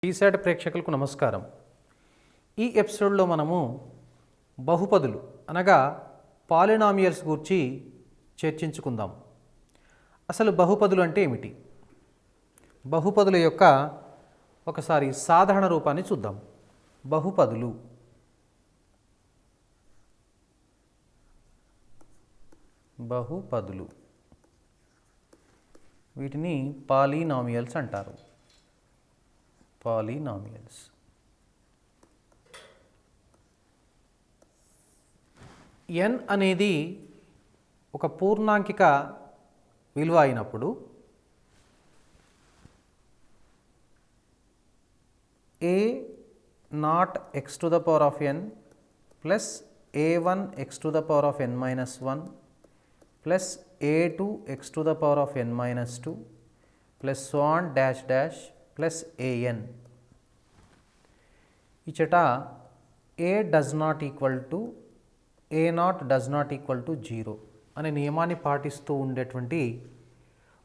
ఈసాట్ ప్రేక్షకులకు నమస్కారం. ఈ ఎపిసోడ్లో మనము బహుపదులు అనగా పాలినామియల్స్ గురించి చర్చించుకుందాం. అసలు బహుపదులు అంటే ఏమిటి? బహుపదుల యొక్క ఒకసారి సాధారణ రూపాన్ని చూద్దాం. బహుపదులు బహుపదులు వీటిని పాలినామియల్స్ అంటారు. పాలినామియల్స్. n అనేది ఒక పూర్ణాంకిక విలువ అయినప్పుడు a not x to the power of n plus a1 x to the power of n minus 1 plus a2 x to the power of n minus 2 plus so on dash dash plus an. ఇచ్చట a does not equal to a not does not equal to 0 అనే నియమాన్ని పాటిస్తూ ఉండేటువంటి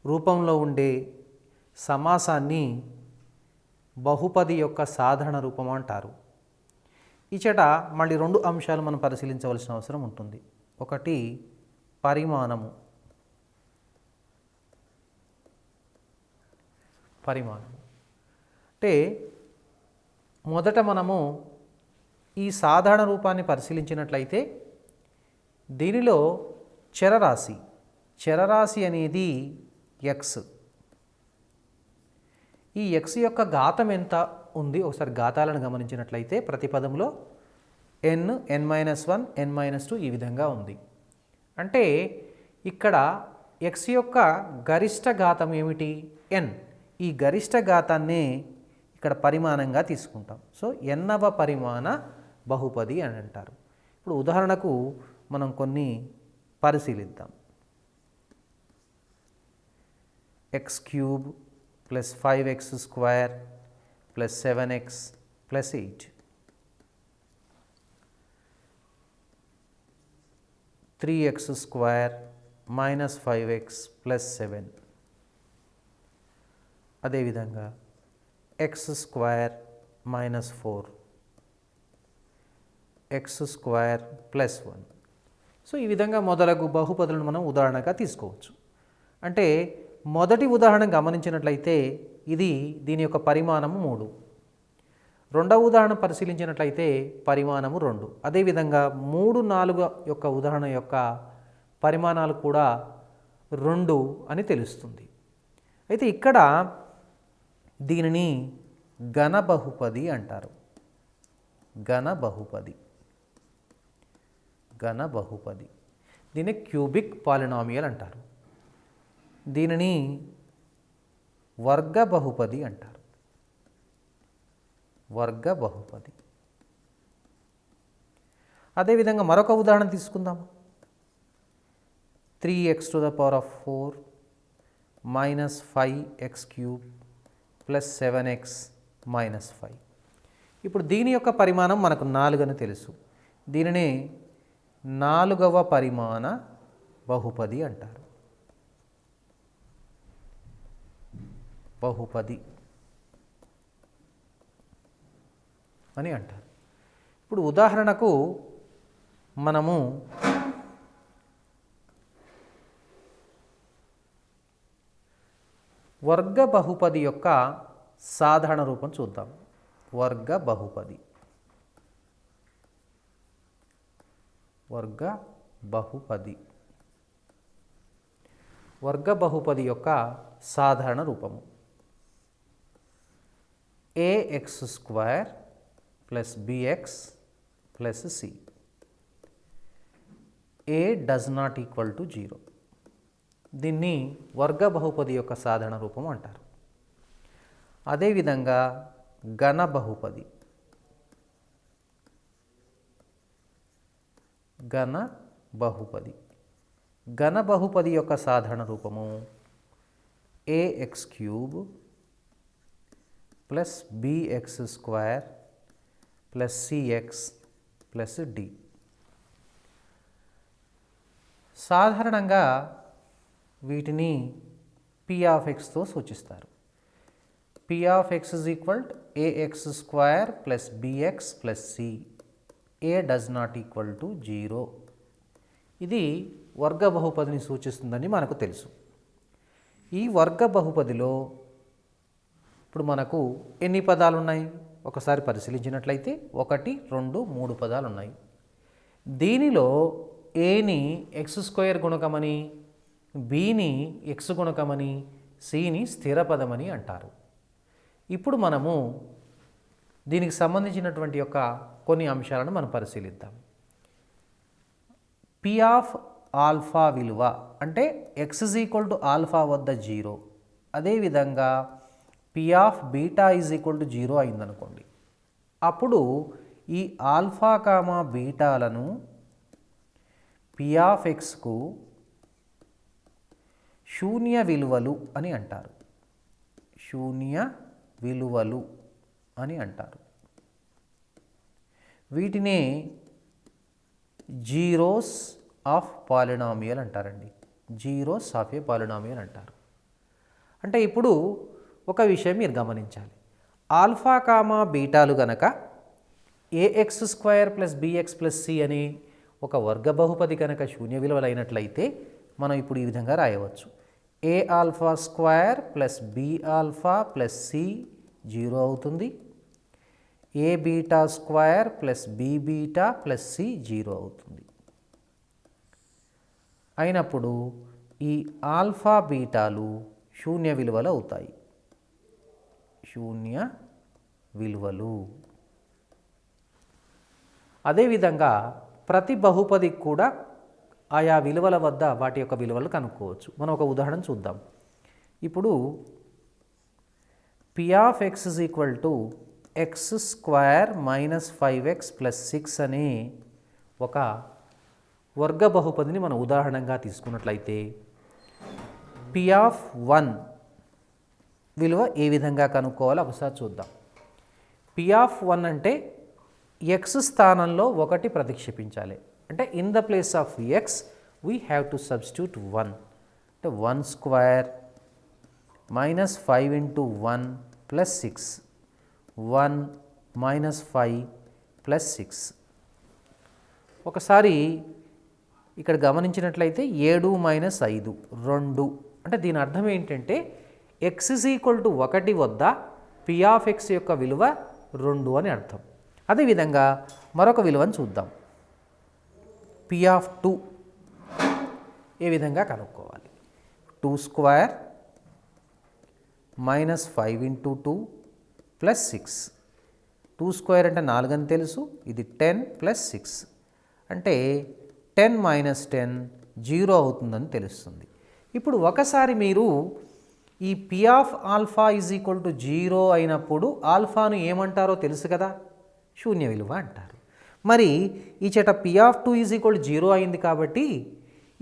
రూపంలో ఉండే సమాసాన్ని బహుపది యొక్క సాధారణ రూపం అంటారు. ఇచ్చట మళ్ళీ రెండు అంశాలు మనం పరిశీలించవలసిన అవసరం ఉంటుంది. ఒకటి పరిమాణము. అంటే మొదట మనము ఈ సాధారణ రూపాన్ని పరిశీలించినట్లయితే దీనిలో చరరాశి అనేది x. ఈ x యొక్క ఘాతం ఎంత ఉంది ఒకసారి ఘాతాలను గమనించినట్లయితే ప్రతి పదంలో n, n-1, n-2 ఈ విధంగా ఉంది. అంటే ఇక్కడ x యొక్క గరిష్ట ఘాతం ఏమిటి? n. ఈ గరిష్ట ఘాతాన్ని ఇక్కడ పరిమాణంగా తీసుకుంటాం. సో nవ పరిమాణ బహుపది అని అంటారు. ఇప్పుడు ఉదాహరణకు మనం కొన్ని పరిశీలిద్దాం. x³ plus 5x² plus 7x plus 8, 3x² minus 5x plus 7, అదేవిధంగా x² minus 4, x² plus 1. So ఈ విధంగా మొదలగు బహుపదులను మనం ఉదాహరణగా తీసుకోవచ్చు. అంటే మొదటి ఉదాహరణ గమనించినట్లయితే దీని యొక్క పరిమాణము 3. రెండవ ఉదాహరణ పరిశీలించినట్లయితే పరిమాణము 2. అదేవిధంగా 3, 4 యొక్క ఉదాహరణ యొక్క పరిమాణాలు కూడా 2 అని తెలుస్తుంది. అయితే ఇక్కడ దీనిని ఘన బహుపది అంటారు. ఘన బహుపది. దీన్ని క్యూబిక్ పాలినామియల్ అంటారు. దీనిని వర్గ బహుపది అంటారు. అదేవిధంగా మరొక ఉదాహరణ తీసుకుందాం. 3x to the power of 4 minus 5x³ plus 7x minus 5. ఇప్పుడు దీని యొక్క పరిమాణం మనకు 4 అని తెలుసు. దీనిని 4వ పరిమాణ బహుపది అంటారు. అని అంటారు. ఇప్పుడు ఉదాహరణకు మనము వర్గ బహుపది యొక్క సాధారణ రూపం చూద్దాం. వర్గ బహుపది యొక్క సాధారణ రూపము ax² plus bx plus c. a does not equal to 0. దీన్ని వర్గ బహుపది యొక్క సాధారణ రూపం అంటారు. అదేవిధంగా ఘన బహుపది యొక్క సాధారణ రూపము ax³ plus bx² plus cx plus d. సాధారణంగా వీటిని p ఆఫ్ xతో సూచిస్తారు. p of x is equal to a x square plus bx plus C A does not equal to 0. ఇది వర్గ బహుపదిని సూచిస్తుందని మనకు తెలుసు. ఈ వర్గ బహుపదిలో ఇప్పుడు మనకు ఎన్ని పదాలు ఉన్నాయి ఒకసారి పరిశీలించినట్లయితే 1, 2, 3 పదాలు ఉన్నాయి. దీనిలో ఏని ఎక్స్ స్క్వేర్ గుణకమని, బిని ఎక్స్ గుణకమని, సిని స్థిర పదమని అంటారు. ఇప్పుడు మనము దీనికి సంబంధించినటువంటి యొక్క కొన్ని అంశాలను మనం పరిశీలిద్దాం. పి ఆఫ్ ఆల్ఫా విలువ అంటే X is equal to alpha వద్ద 0. అదేవిధంగా P of beta is equal to 0 అయిందనుకోండి. అప్పుడు ఈ ఆల్ఫా కామా బీటాలను పి ఆఫ్ ఎక్స్కు శూన్య విలువలు అని అంటారు. శూన్య విలువలు అని అంటారు. వీటినే జీరోస్ ఆఫ్ పాలినామియల్ అంటారండి. జీరోస్ ఆఫ్ ఏ పాలినామియల్ అంటారు. అంటే ఇప్పుడు ఒక విషయం మీరు గమనించాలి. ఆల్ఫా కామా బీటాలు గనక a x square plus bx plus c అనే ఒక వర్గ బహుపది కనుక శూన్య విలువలు అయినట్లయితే మనం ఇప్పుడు ఈ విధంగా రాయవచ్చు. A alpha square plus B alpha plus C 0 అవుతుంది. A beta square plus B beta plus C 0 అవుతుంది. అయినప్పుడు ఈ ఆల్ఫా బీటాలు శూన్య విలువలు అవుతాయి. శూన్య విలువలు. అదేవిధంగా ప్రతి బహుపదికి కూడా ఆయా విలువల వద్ద వాటి యొక్క విలువలు కనుక్కోవచ్చు. మనం ఒక ఉదాహరణ చూద్దాం. ఇప్పుడు p of x is equal to X square minus 5x plus 6 అనే ఒక వర్గ బహుపదిని మనం ఉదాహరణగా తీసుకున్నట్లయితే పి ఆఫ్ 1 విలువ ఏ విధంగా కనుక్కోవాలో ఒకసారి చూద్దాం. పి ఆఫ్ 1 అంటే ఎక్స్ స్థానంలో 1 ప్రతిక్షేపించాలి. అంటే in the place of X we have to substitute 1. అంటే 1 square minus 5 into 1 plus 6, 1 minus 5 plus 6. ఒకసారి ఇక్కడ గమనించినట్లయితే 7 మైనస్ 5 2. అంటే దీని అర్థం ఏంటంటే ఎక్స్ ఇజ్ ఈక్వల్ టు 1 వద్ద పి ఆఫ్ ఎక్స్ యొక్క విలువ 2 అని అర్థం. అదేవిధంగా మరొక విలువను చూద్దాం. పి ఆఫ్ 2 ఏ విధంగా కనుక్కోవాలి. 2 square minus 5 into 2 plus 6. 2 square అంటే 4 అని తెలుసు. ఇది 10 ప్లస్ 6 అంటే 10 మైనస్ 10 0 అవుతుందని తెలుస్తుంది. ఇప్పుడు ఒకసారి మీరు ఈ P of alpha is equal to 0 అయినప్పుడు ఆల్ఫాను ఏమంటారో తెలుసు కదా, శూన్య విలువ అంటారు. మరి ఈ చేట P of 2 is equal to 0 అయింది కాబట్టి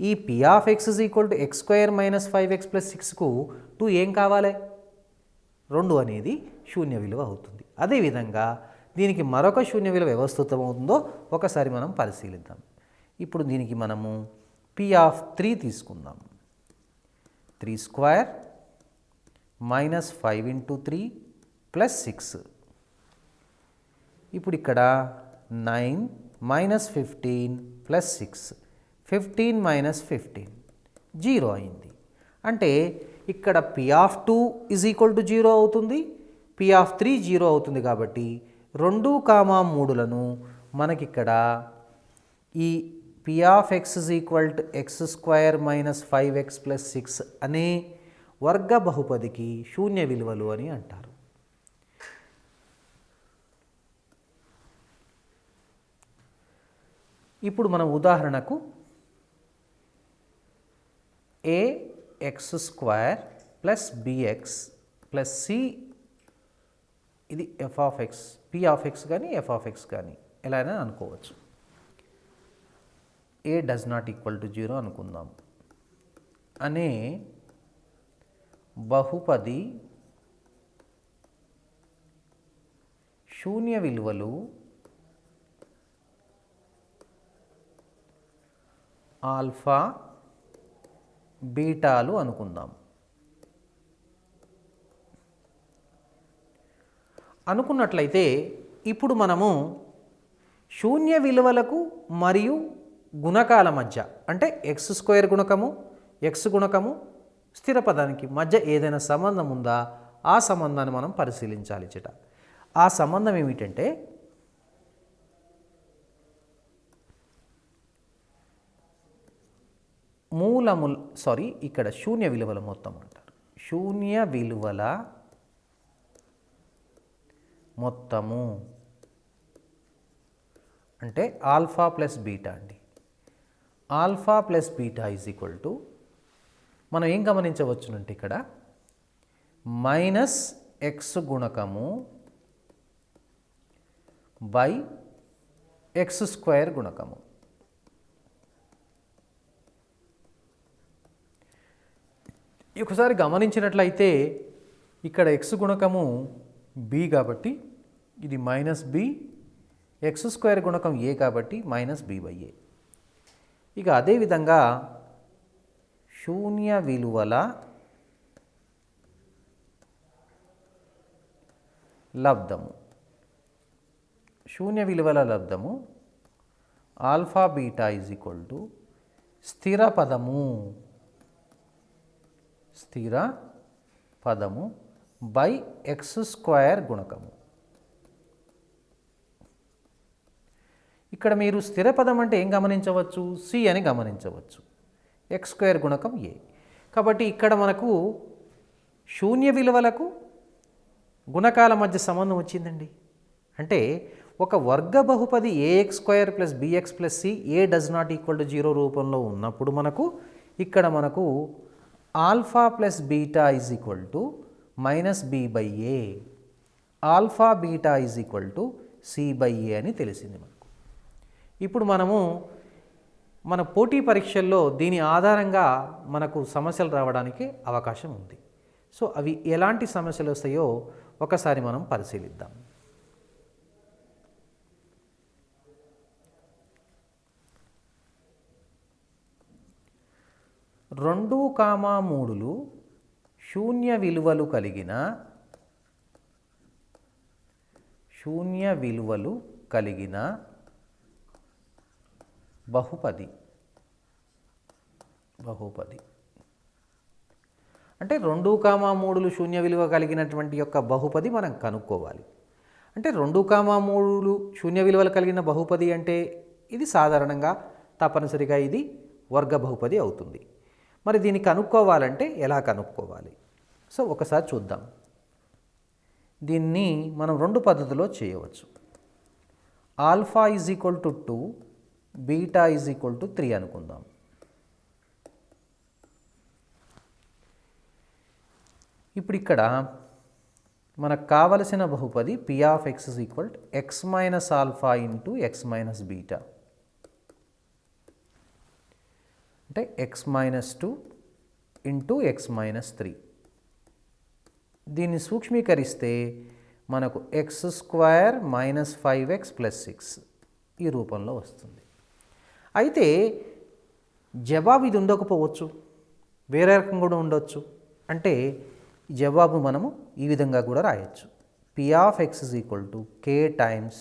ఈ P of X is equal to X square minus 5x plus 6కు 2 ఏం కావాలి, 2 అనేది శూన్య విలువ అవుతుంది. అదేవిధంగా దీనికి మరొక శూన్య విలువ వ్యవస్థితమవుతుందో ఒకసారి మనం పరిశీలిద్దాం. ఇప్పుడు దీనికి మనము పి ఆఫ్ 3 తీసుకుందాం. 3 స్క్వేర్ మైనస్ 5 ఇంటూ 3 ప్లస్ 6. ఇప్పుడు ఇక్కడ 9 మైనస్ 15 ప్లస్ 6, 15 మైనస్ 15 0 అయింది. అంటే ఇక్కడ P of 2 is equal to 0 అవుతుంది, పి ఆఫ్ 3 0 అవుతుంది. కాబట్టి 2, 3లను మనకిక్కడ ఈ P of X is equal to X square minus 5x plus 6 అనే వర్గ బహుపదికి శూన్య విలువలు అని అంటారు. ఇప్పుడు మనం ఉదాహరణకు A X square plus bx plus C, ఇది F of X, P of X కానీ ఎఫ్ ఆఫ్ ఎక్స్ కానీ ఎలా అయినా అనుకోవచ్చు. A does not equal to 0 అనుకుందాం అనే బహుపది శూన్య విలువలు ఆల్ఫా బీటాలు అనుకుందాం. అనుకున్నట్లయితే ఇప్పుడు మనము శూన్య విలువలకు మరియు గుణకాల మధ్య అంటే ఎక్స్ స్క్వేర్ గుణకము ఎక్స్ గుణకము స్థిర పదానికి మధ్య ఏదైనా సంబంధం ఉందా ఆ సంబంధాన్ని మనం పరిశీలించాలి చిట. ఆ సంబంధం ఏమిటంటే ఇక్కడ శూన్య విలువల మొత్తం అంటారు. శూన్య విలువల మొత్తము అంటే ఆల్ఫా ప్లస్ బీటా అండి. Alpha plus beta is equal to మనం ఏం గమనించవచ్చునంటే ఇక్కడ మైనస్ ఎక్స్ గుణకము బై ఎక్స్ స్క్వేర్ గుణకము. ఒకసారి గమనించినట్లయితే ఇక్కడ ఎక్స్ గుణకము బి కాబట్టి ఇది మైనస్ బి, ఎక్స్ స్క్వేర్ గుణకం ఏ కాబట్టి మైనస్ బి బై ఏ. ఇక అదేవిధంగా శూన్య విలువల లబ్ధము, శూన్య విలువల లబ్ధము alpha beta is equal to స్థిర పదము బై ఎక్స్ స్క్వేర్ గుణకము. ఇక్కడ మీరు స్థిర పదం అంటే ఏం గమనించవచ్చు? సి అని గమనించవచ్చు. ఎక్స్ స్క్వేర్ గుణకం ఏ. కాబట్టి ఇక్కడ మనకు శూన్య విలువలకు గుణకాల మధ్య సంబంధం వచ్చిందండి. అంటే ఒక వర్గ బహుపది A X square plus bx plus C A does not equal to 0 రూపంలో ఉన్నప్పుడు ఇక్కడ మనకు alpha plus beta is equal to minus B by A, alpha beta is equal to C by ఏ అని తెలిసింది మనకు. ఇప్పుడు మనము మన పోటీ పరీక్షల్లో దీని ఆధారంగా మనకు సమస్యలు రావడానికి అవకాశం ఉంది. సో అవి ఎలాంటి సమస్యలు వస్తాయో ఒకసారి మనం పరిశీలిద్దాం. 2,3 శూన్య విలువలు కలిగిన బహుపది. అంటే 2,3 శూన్య విలువ కలిగినటువంటి యొక్క బహుపది మనం కనుక్కోవాలి. అంటే 2,3 శూన్య విలువలు కలిగిన బహుపది అంటే ఇది సాధారణంగా తప్పనిసరిగా ఇది వర్గ బహుపది అవుతుంది. మరి దీన్ని కనుక్కోవాలంటే ఎలా కనుక్కోవాలి? సో ఒకసారి చూద్దాం. దీన్ని మనం 2 పద్ధతుల్లో చేయవచ్చు. Alpha is equal to 2, beta is equal to 3 అనుకుందాం. ఇప్పుడు ఇక్కడ మనకు కావలసిన బహుపది P of X is equal to X minus alpha into X minus beta, అంటే X minus 2 into X minus 3. దీన్ని సూక్ష్మీకరిస్తే మనకు X square minus 5x plus 6 ఈ రూపంలో వస్తుంది. అయితే జవాబు ఇది ఉండకపోవచ్చు, వేరే రకం కూడా ఉండొచ్చు. అంటే జవాబు మనము ఈ విధంగా కూడా రాయొచ్చు. P of x is equal to K times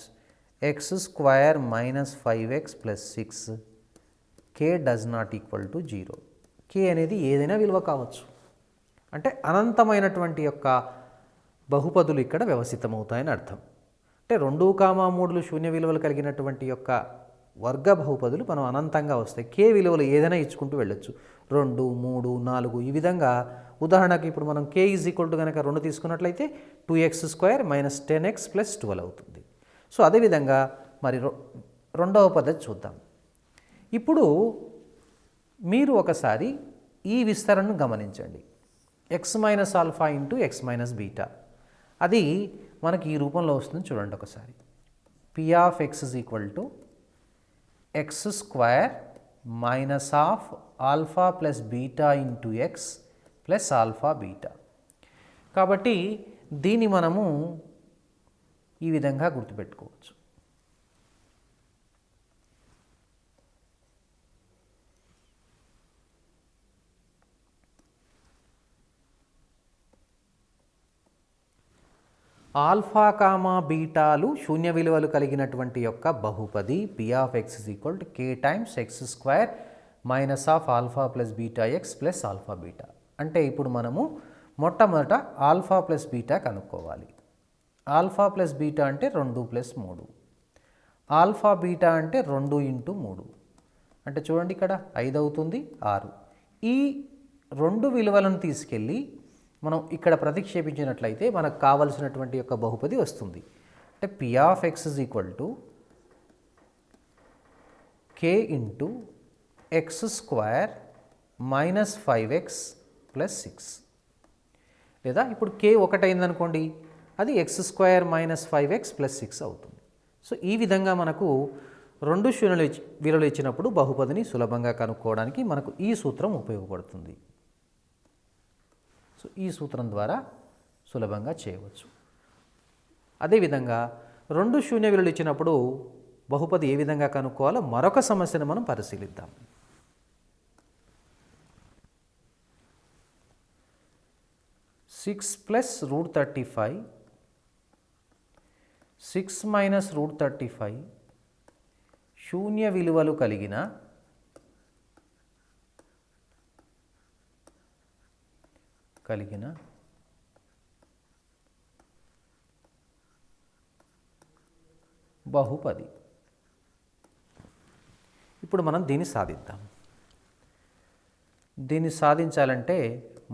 x square minus 5x plus 6, K does not equal to 0. కే అనేది ఏదైనా విలువ కావచ్చు. అంటే అనంతమైనటువంటి యొక్క బహుపదులు ఇక్కడ వ్యవస్థితమవుతాయని అర్థం. అంటే 2,3 శూన్య విలువలు కలిగినటువంటి యొక్క వర్గ బహుపదులు మనం అనంతంగా వస్తాయి. కే విలువలు ఏదైనా ఇచ్చుకుంటూ వెళ్ళొచ్చు. 2, 3, 4 ఈ విధంగా. ఉదాహరణకు ఇప్పుడు మనం కే ఈజ్ ఈక్వల్ టు కనుక 2 తీసుకున్నట్లయితే 2x square minus 10x plus 12 అవుతుంది. సో అదేవిధంగా మరి రెండవ పద్ధతి చూద్దాం. ఇప్పుడు మీరు ఒకసారి ఈ విస్తరణను గమనించండి. X minus alpha into X minus beta, అది మనకి ఈ రూపంలో వస్తుంది. చూడండి ఒకసారి. P of x is equal to X square minus of alpha plus beta into X plus alpha beta. కాబట్టి దీన్ని మనము ఈ విధంగా గుర్తుపెట్టుకోవచ్చు. ఆల్ఫా కామా బీటాలు శూన్య విలువలు కలిగినటువంటి యొక్క బహుపది p of x k times x square minus of alpha plus beta X plus alpha beta. అంటే ఇప్పుడు మనము మొట్టమొదట ఆల్ఫా ప్లస్ బీటా కనుక్కోవాలి. ఆల్ఫా ప్లస్ బీటా అంటే 2 ప్లస్ 3, ఆల్ఫా బీటా అంటే 2 ఇంటూ 3 అంటే చూడండి ఇక్కడ 5 అవుతుంది 6. ఈ 2 విలువలను తీసుకెళ్ళి మనం ఇక్కడ ప్రతిక్షేపించినట్లయితే మనకు కావలసినటువంటి యొక్క బహుపది వస్తుంది. అంటే p of x k into X square minus 5x plus 6. లేదా ఇప్పుడు k ఒకటైందనుకోండి, అది X square minus 5x plus 6 అవుతుంది. సో ఈ విధంగా మనకు 2 శూన్య విలువలు ఇచ్చినప్పుడు బహుపదిని సులభంగా కనుక్కోవడానికి మనకు ఈ సూత్రం ఉపయోగపడుతుంది. సో ఈ సూత్రం ద్వారా సులభంగా చేయవచ్చు. అదేవిధంగా 2 శూన్య విలువలు ఇచ్చినప్పుడు బహుపది ఏ విధంగా కనుక్కోవాలో మరొక సమస్యను మనం పరిశీలిద్దాం. 6 ప్లస్ రూట్ 35 6 మైనస్ రూట్ 35 శూన్య విలువలు కలిగిన బహుపది. ఇప్పుడు మనం దీన్ని సాధిద్దాం. దీన్ని సాధించాలంటే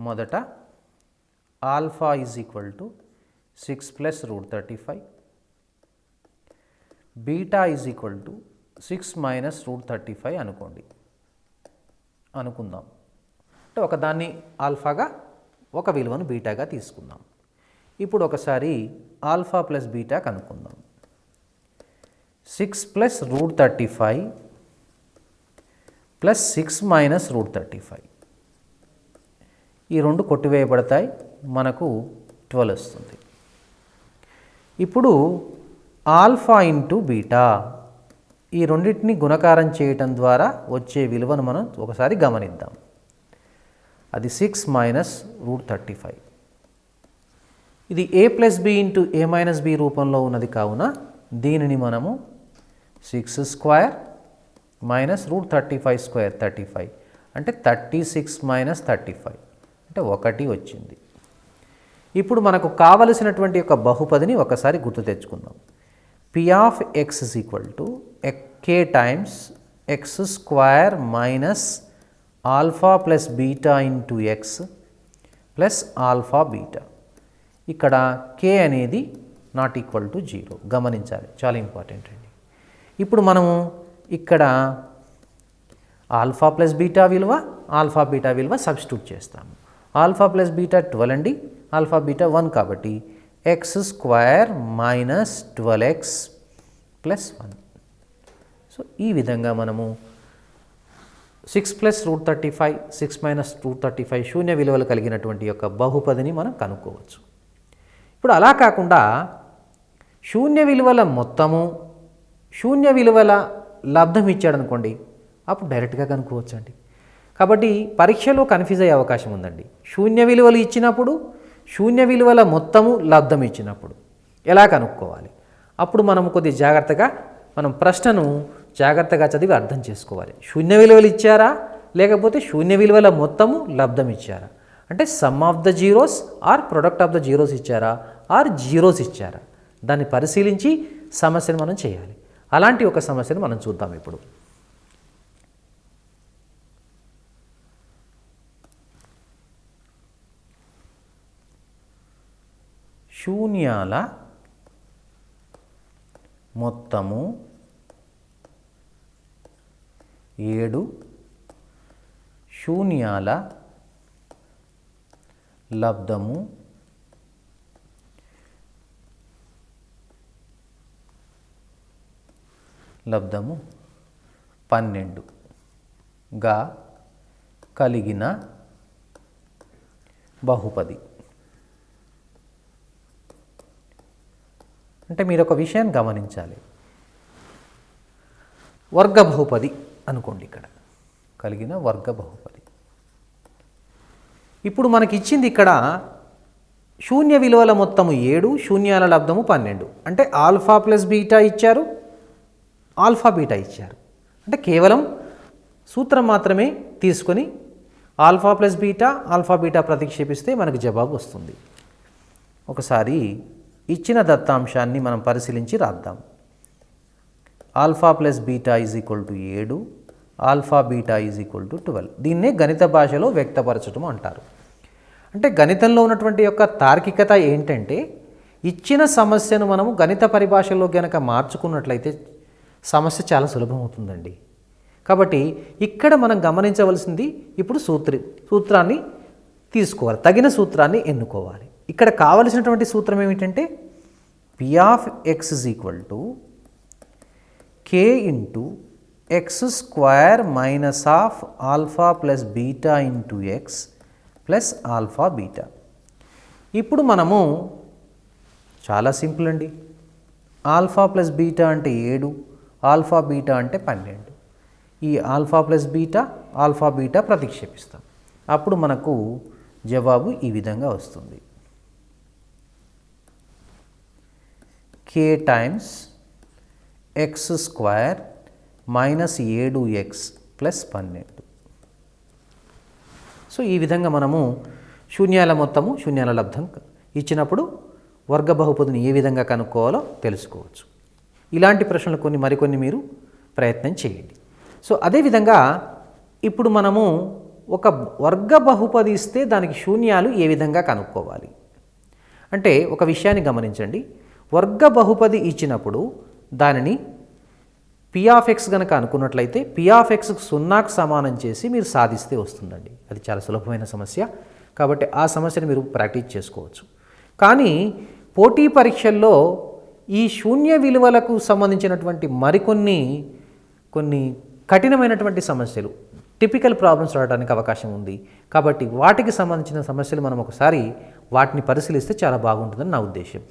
మొదట alpha is equal to 6 plus root 35, beta is equal to 6 minus root 35 అనుకుందాం. అంటే ఒకదాన్ని ఆల్ఫాగా ఒక విలువను బీటాగా తీసుకుందాం. ఇప్పుడు ఒకసారి ఆల్ఫా ప్లస్ బీటా కనుక్కుందాం. 6 plus root 35 plus 6 minus root 35, ఈ 2 కొట్టివేయబడతాయి, మనకు 12 వస్తుంది. ఇప్పుడు ఆల్ఫా ఇంటూ బీటా ఈ రెండింటిని గుణకారం చేయటం ద్వారా వచ్చే విలువను మనం ఒకసారి గమనిద్దాం. అది 6 మైనస్ రూట్ 35. ఇది a plus b into a minus b రూపంలో ఉన్నది కావున దీనిని మనము 6 స్క్వేర్ మైనస్ రూట్ 35 స్క్వేర్ 35 అంటే 36 మైనస్ 35 అంటే 1 వచ్చింది. ఇప్పుడు మనకు కావలసినటువంటి యొక్క బహుపదిని ఒకసారి గుర్తు తెచ్చుకుందాం. p of x is equal to k times x square minus alpha plus beta into X plus alpha beta. ఇక్కడ k అనేది నాట్ ఈక్వల్ టు 0 గమనించాలి, చాలా ఇంపార్టెంట్ అండి. ఇప్పుడు మనము ఇక్కడ ఆల్ఫా ప్లస్ బీటా విలువ సబ్స్టిట్యూట్ చేస్తాము. ఆల్ఫా ప్లస్ బీటా 12 అండి, ఆల్ఫా బీటా 1 కాబట్టి X square minus 12x plus 1. So ఈ విధంగా మనము 6 ప్లస్ రూట్ 35 6 మైనస్ రూట్ 35 శూన్య విలువలు కలిగినటువంటి యొక్క బహుపదిని మనం కనుక్కోవచ్చు. ఇప్పుడు అలా కాకుండా శూన్య విలువల మొత్తము శూన్య విలువల లబ్ధం ఇచ్చాడనుకోండి, అప్పుడు డైరెక్ట్గా కనుక్కోవచ్చు అండి. కాబట్టి పరీక్షలో కన్ఫ్యూజ్ అయ్యే అవకాశం ఉందండి. శూన్య విలువలు ఇచ్చినప్పుడు, శూన్య విలువల మొత్తము లబ్ధం ఇచ్చినప్పుడు ఎలా కనుక్కోవాలి? అప్పుడు మనం కొద్దిగా జాగ్రత్తగా ప్రశ్నను జాగ్రత్తగా చదివి అర్థం చేసుకోవాలి. శూన్య విలువలు ఇచ్చారా, లేకపోతే శూన్య విలువల మొత్తము లబ్ధం ఇచ్చారా, అంటే sum of the zeros or product of the zeros ఇచ్చారా, ఆర్ జీరోస్ ఇచ్చారా, దాన్ని పరిశీలించి సమస్యను మనం చేయాలి. అలాంటి ఒక సమస్యను మనం చూద్దాం ఇప్పుడు. శూన్యాల మొత్తము 7, శూన్యాల లబ్ధము 12గా కలిగిన బహుపది. అంటే మీరు ఒక విషయాన్ని గమనించాలి. వర్గ బహుపది అనుకోండి, ఇక్కడ కలిగిన వర్గ బహుపది. ఇప్పుడు మనకి ఇచ్చింది ఇక్కడ శూన్య విలువల మొత్తము 7, శూన్యాల లబ్ధము 12. అంటే ఆల్ఫా ప్లస్ బీటా ఇచ్చారు, ఆల్ఫా బీటా ఇచ్చారు. అంటే కేవలం సూత్రం మాత్రమే తీసుకొని alpha plus beta, alpha beta ప్రతిక్షేపిస్తే మనకు జవాబు వస్తుంది. ఒకసారి ఇచ్చిన దత్తాంశాన్ని మనం పరిశీలించి రాద్దాం. Alpha plus beta is equal to 7, alpha beta is equal to 12. దీన్నే గణిత భాషలో వ్యక్తపరచడం అంటారు. అంటే గణితంలో ఉన్నటువంటి యొక్క తార్కికత ఏంటంటే, ఇచ్చిన సమస్యను మనము గణిత పరిభాషలో గనక మార్చుకున్నట్లయితే సమస్య చాలా సులభమవుతుందండి. కాబట్టి ఇక్కడ మనం గమనించవలసింది ఇప్పుడు సూత్రాన్ని తీసుకోవాలి, తగిన సూత్రాన్ని ఎన్నుకోవాలి. ఇక్కడ కావలసినటువంటి సూత్రం ఏమిటంటే P of x is equal to K into X square minus of alpha plus beta into X plus alpha beta. ఇప్పుడు మనము చాలా సింపుల్ అండి. ఆల్ఫా ప్లస్ బీటా అంటే 7, ఆల్ఫా బీటా అంటే 12. ఈ alpha plus beta, alpha beta ప్రతిక్షేపిస్తాం. అప్పుడు మనకు జవాబు ఈ విధంగా వస్తుంది. K times x square minus 7x plus 12. So ఈ విధంగా మనము శూన్యాల మొత్తము, శూన్యాల లబ్ధం ఇచ్చినప్పుడు వర్గ బహుపదిని ఏ విధంగా కనుక్కోవాలో తెలుసుకోవచ్చు. ఇలాంటి ప్రశ్నలు మరికొన్ని మీరు ప్రయత్నం చేయండి. సో అదేవిధంగా ఇప్పుడు మనము ఒక వర్గ బహుపది ఇస్తే దానికి శూన్యాలు ఏ విధంగా కనుక్కోవాలి అంటే, ఒక విషయాన్ని గమనించండి. వర్గ బహుపది ఇచ్చినప్పుడు దానిని పి ఆఫ్ ఎక్స్ కనుక అనుకున్నట్లయితే పి ఆఫ్ ఎక్స్కి 0కు సమానం చేసి మీరు సాధిస్తే వస్తుందండి. అది చాలా సులభమైన సమస్య. కాబట్టి ఆ సమస్యను మీరు ప్రాక్టీస్ చేసుకోవచ్చు. కానీ పోటీ పరీక్షల్లో ఈ శూన్య విలువలకు సంబంధించినటువంటి మరికొన్ని కఠినమైనటువంటి సమస్యలు, టిపికల్ ప్రాబ్లమ్స్ రావడానికి అవకాశం ఉంది. కాబట్టి వాటికి సంబంధించిన సమస్యలు మనం ఒకసారి వాటిని పరిశీలిస్తే చాలా బాగుంటుందని నా ఉద్దేశం.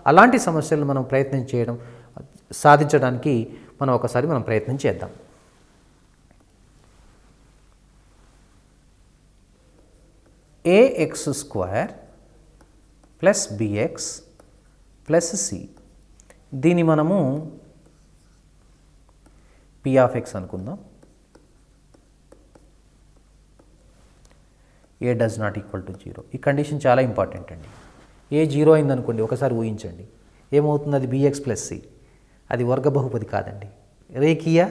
అలాంటి సమస్యలను మనం సాధించడానికి మనం ప్రయత్నం చేద్దాం. A x square plus bx plus c, దీన్ని మనము పి ఆఫ్ ఎక్స్ అనుకుందాం. A does not equal to 0. ఈ కండిషన్ చాలా ఇంపార్టెంట్ అండి. ఏ 0 అయిందనుకోండి, ఒకసారి ఊహించండి ఏమవుతుంది. అది బిఎక్స్ ప్లస్ సి, అది వర్గ బహుపది కాదండి, రేఖీయ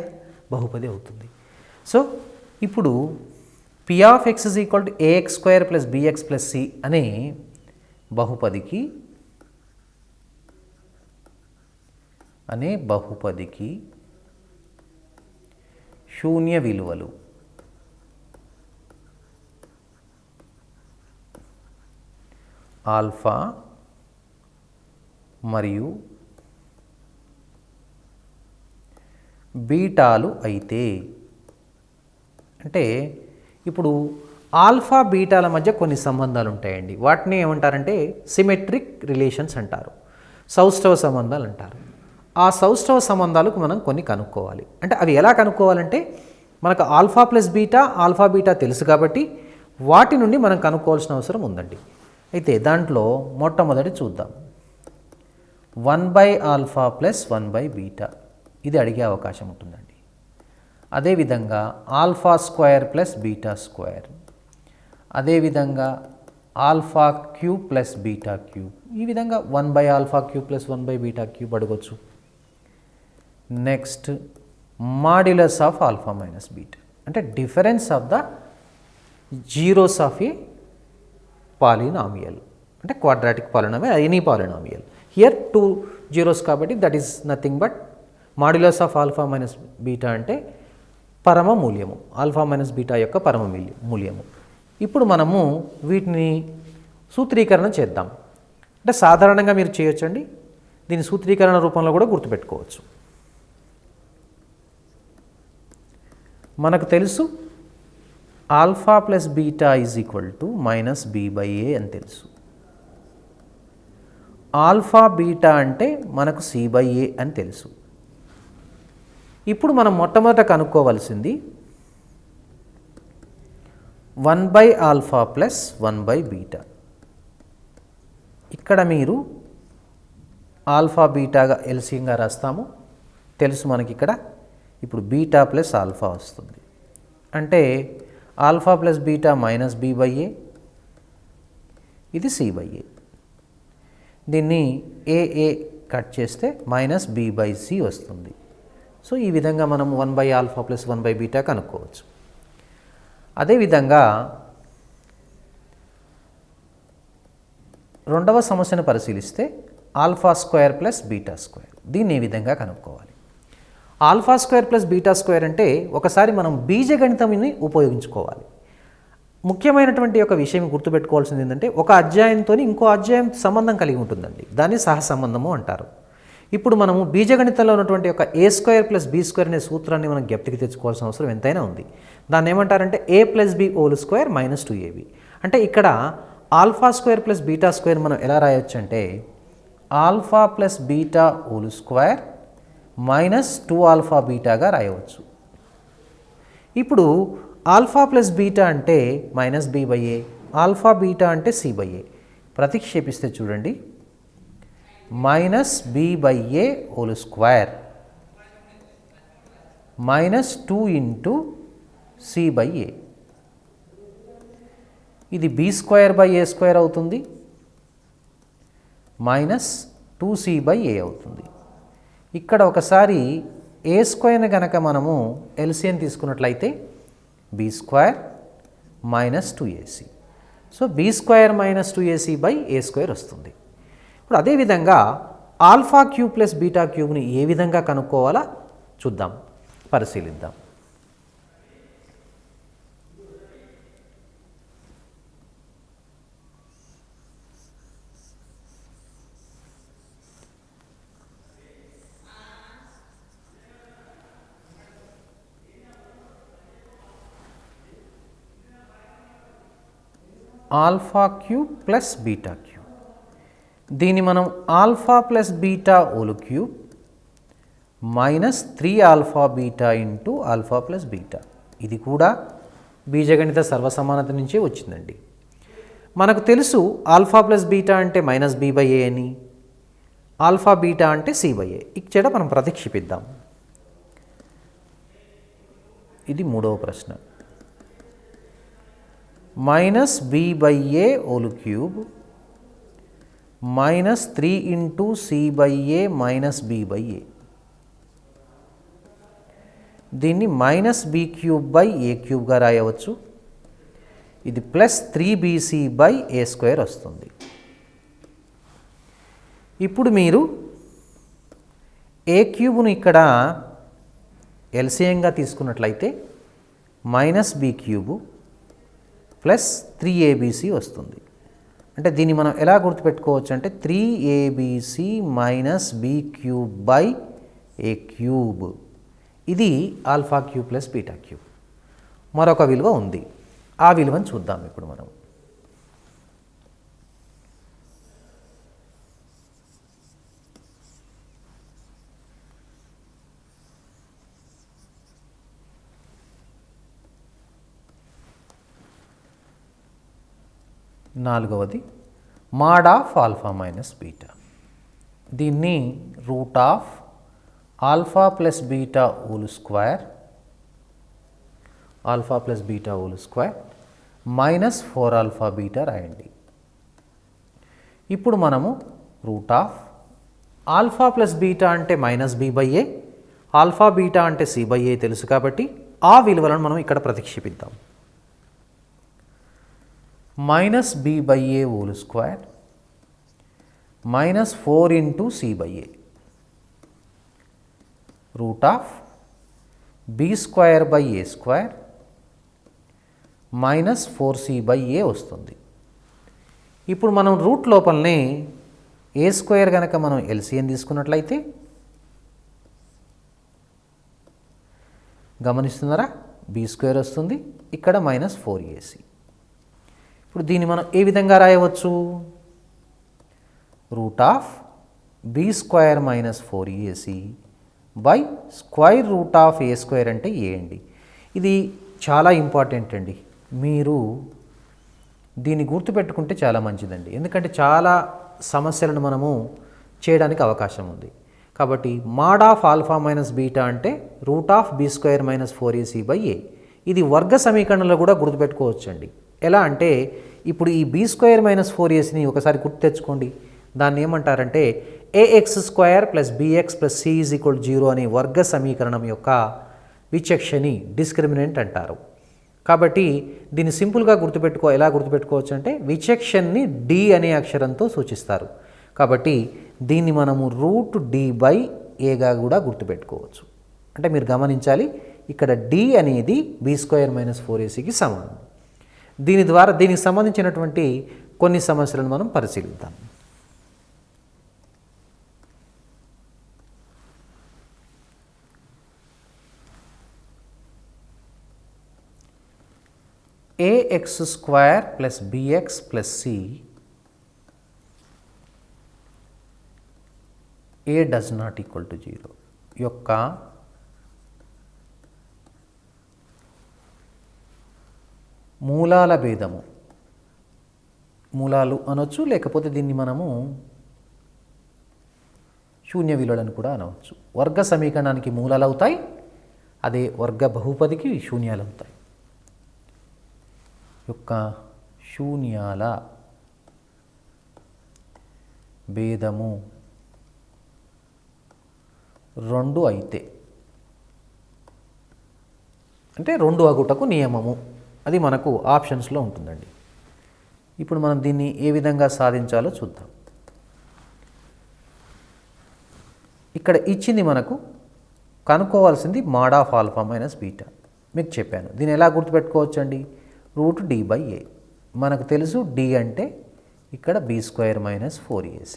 బహుపది అవుతుంది. సో ఇప్పుడు p of x is equal to a x square plus bx plus c అనే బహుపదికి శూన్య విలువలు ఆల్ఫా మరియు బీటాలు అయితే, అంటే ఇప్పుడు ఆల్ఫా బీటాల మధ్య కొన్ని సంబంధాలు ఉంటాయండి. వాటిని ఏమంటారంటే సిమెట్రిక్ రిలేషన్స్ అంటారు, సౌష్ఠవ సంబంధాలు అంటారు. ఆ సౌష్ఠవ సంబంధాలకు మనం కొన్ని కనుక్కోవాలి. అంటే అవి ఎలా కనుక్కోవాలంటే, మనకు alpha plus beta, alpha beta తెలుసు కాబట్టి వాటి నుండి మనం కనుక్కోవాల్సిన అవసరం ఉందండి. అయితే దాంట్లో మొట్టమొదటి చూద్దాం. 1/ఆల్ఫా ప్లస్ 1/బీటా, ఇది అడిగే అవకాశం ఉంటుందండి. అదేవిధంగా alpha square plus beta square, అదేవిధంగా alpha cube plus beta cube, ఈ విధంగా 1/ఆల్ఫా క్యూబ్ ప్లస్ 1/బీటా క్యూబ్ అడగొచ్చు. Next modulus of alpha minus beta, అంటే difference of the zeros of a polynomial, అంటే quadratic polynomial, any polynomial. Here 2 zeros కాబట్టి that is nothing but modulus of alpha minus beta అంటే పరమ మూల్యము, alpha minus beta యొక్క పరమ మూల్యము. ఇప్పుడు మనము వీటిని సూత్రీకరణ చేద్దాం. అంటే సాధారణంగా మీరు చేయొచ్చండి, దీని సూత్రీకరణ రూపంలో కూడా గుర్తుపెట్టుకోవచ్చు. మనకు తెలుసు alpha plus beta is equal to minus b by a అని తెలుసు. ఆల్ఫా బీటా అంటే మనకు సి/ఏ అని తెలుసు. ఇప్పుడు మనం మొట్టమొదట కనుక్కోవలసింది 1/ఆల్ఫా ప్లస్ 1/బీటా. ఇక్కడ మీరు ఆల్ఫా బీటాగా ఎల్సియంగా రాస్తాము. తెలుసు మనకి ఇక్కడ. ఇప్పుడు బీటా ప్లస్ ఆల్ఫా వస్తుంది. అంటే alpha plus beta minus B by a, ఇది సి బై ఏ. దీన్ని ఏఏ కట్ చేస్తే మైనస్ బి బై సి వస్తుంది. సో ఈ విధంగా మనం 1 ఆల్ఫా ప్లస్ 1 బీటా కనుక్కోవచ్చు. అదేవిధంగా రెండవ సమస్యను పరిశీలిస్తే alpha square plus beta square. దీన్ని ఏ విధంగా కనుక్కోవాలి? Alpha square plus beta square అంటే ఒకసారి మనం బీజగణితంని ఉపయోగించుకోవాలి. ముఖ్యమైనటువంటి ఒక విషయం గుర్తుపెట్టుకోవాల్సింది ఏంటంటే ఒక అధ్యాయంతో ఇంకో అధ్యాయం సంబంధం కలిగి ఉంటుందండి. దాన్ని సహసంబంధము అంటారు. ఇప్పుడు మనము బీజగణితంలో ఉన్నటువంటి ఒక ఏ స్క్వేర్ ప్లస్ బీ స్క్వేర్ అనే సూత్రాన్ని మనం జ్ఞప్తికి తెచ్చుకోవాల్సిన అవసరం ఎంతైనా ఉంది. దాన్ని ఏమంటారంటే a plus b whole square minus 2ab. అంటే ఇక్కడ alpha square plus beta square మనం ఎలా రాయొచ్చు అంటే alpha plus beta whole square minus 2 alpha బీటాగా రాయవచ్చు. ఇప్పుడు ఆల్ఫా ప్లస్ బీటా అంటే minus B by A, alpha beta అంటే సి బై ఏ. ప్రతిక్షేపిస్తే చూడండి, minus B by a whole square minus 2 into c by a. ఇది b square by a square అవుతుంది, minus 2c by a అవుతుంది. ఇక్కడ ఒకసారి a స్క్వేర్ని కనుక మనము ఎల్సిఎన్ తీసుకున్నట్లయితే b square minus 2ac. So b square minus 2ac by a square వస్తుంది. ఇప్పుడు అదేవిధంగా ఆల్ఫా క్యూబ్ ప్లస్ బీటా క్యూబ్ని ఏ విధంగా కనుక్కోవాలో చూద్దాం, పరిశీలిద్దాం. Alpha cube plus beta cube, దీన్ని మనం alpha plus beta whole cube minus 3 alpha beta into alpha plus beta. ఇది కూడా బీజగణిత సర్వసమానత నుంచే వచ్చిందండి. మనకు తెలుసు ఆల్ఫా ప్లస్ బీటా అంటే మైనస్ బి బై ఏ అని, ఆల్ఫా బీటా అంటే సి బై ఏ. ఇక్కడ మనం ప్రతిక్షేపిద్దాం. ఇది మూడవ ప్రశ్న. Minus B by a whole cube minus 3 into c by a minus B by a. దీన్ని minus b cube by a క్యూబ్గా రాయవచ్చు. ఇది plus 3bc by a square వస్తుంది. ఇప్పుడు మీరు ఏ క్యూబ్ను ఇక్కడ ఎల్సిఎంగా తీసుకున్నట్లయితే minus B cube plus 3abc వస్తుంది. అంటే దీన్ని మనం ఎలా గుర్తుపెట్టుకోవచ్చు అంటే 3abc minus b cube by a cube. ఇది alpha cube plus beta cube. మరొక విలువ ఉంది, ఆ విలువను చూద్దాం ఇప్పుడు మనం. నాలుగవది mod of alpha minus beta. దీన్ని root of alpha plus beta whole square minus 4 alpha beta రాయండి. ఇప్పుడు మనము root of alpha plus beta అంటే minus B by A, alpha beta అంటే సి బై ఏ తెలుసు కాబట్టి ఆ విలువలను మనం ఇక్కడ ప్రతిక్షేపిద్దాం. Minus B by a whole square minus 4 into c by a root of b square by a square minus 4c by a వస్తుంది. ఇప్పుడు మనం రూట్ లోపలనే ఏ స్క్వేర్ కనుక మనం ఎల్సిఎన్ తీసుకున్నట్లయితే గమనిస్తున్నారా, బి స్క్వేర్ వస్తుంది, ఇక్కడ మైనస్ 4ac. ఇప్పుడు దీన్ని మనం ఏ విధంగా రాయవచ్చు? Root of b square minus 4ac by square root of a square అంటే ఏ అండి. ఇది చాలా ఇంపార్టెంట్ అండి, మీరు దీన్ని గుర్తుపెట్టుకుంటే చాలా మంచిదండి. ఎందుకంటే చాలా సమస్యలను మనము చేయడానికి అవకాశం ఉంది. కాబట్టి mod of alpha minus beta అంటే root of b square minus 4ac/a. ఇది వర్గ సమీకరణంలో కూడా గుర్తుపెట్టుకోవచ్చండి. ఎలా అంటే ఇప్పుడు ఈ బీ స్క్వేర్ మైనస్ 4ac ఒకసారి గుర్తు తెచ్చుకోండి. దాన్ని ఏమంటారంటే ax² + bx + c = 0 అనే వర్గ సమీకరణం యొక్క విచక్షణి డిస్క్రిమినెంట్ అంటారు. కాబట్టి దీన్ని సింపుల్గా ఎలా గుర్తుపెట్టుకోవచ్చు అంటే విచక్షణని d అనే అక్షరంతో సూచిస్తారు. కాబట్టి దీన్ని మనము √d/aగా కూడా గుర్తుపెట్టుకోవచ్చు. అంటే మీరు గమనించాలి, ఇక్కడ d అనేది b² - 4ac సమానం. దీనికి సంబంధించినటువంటి కొన్ని సమస్యలను మనం పరిశీలిద్దాం. ax² + bx + c a does not equal to 0 యొక్క మూలాల భేదము, మూలాలు అనొచ్చు, లేకపోతే దీన్ని మనము శూన్య విలువలను కూడా అనవచ్చు. వర్గ సమీకరణానికి మూలాలు అవుతాయి, అదే వర్గ బహుపదికి శూన్యాలు అవుతాయి. యొక్క శూన్యాల భేదము 2 అయితే, అంటే 2 అగుటకు నియమము, అది మనకు ఆప్షన్స్లో ఉంటుందండి. ఇప్పుడు మనం దీన్ని ఏ విధంగా సాధించాలో చూద్దాం. ఇక్కడ ఇచ్చింది మనకు కనుక్కోవాల్సింది mod of alpha minus beta. మీకు చెప్పాను దీన్ని ఎలా గుర్తుపెట్టుకోవచ్చండి, √d/a. మనకు తెలుసు d అంటే ఇక్కడ b² - 4ac.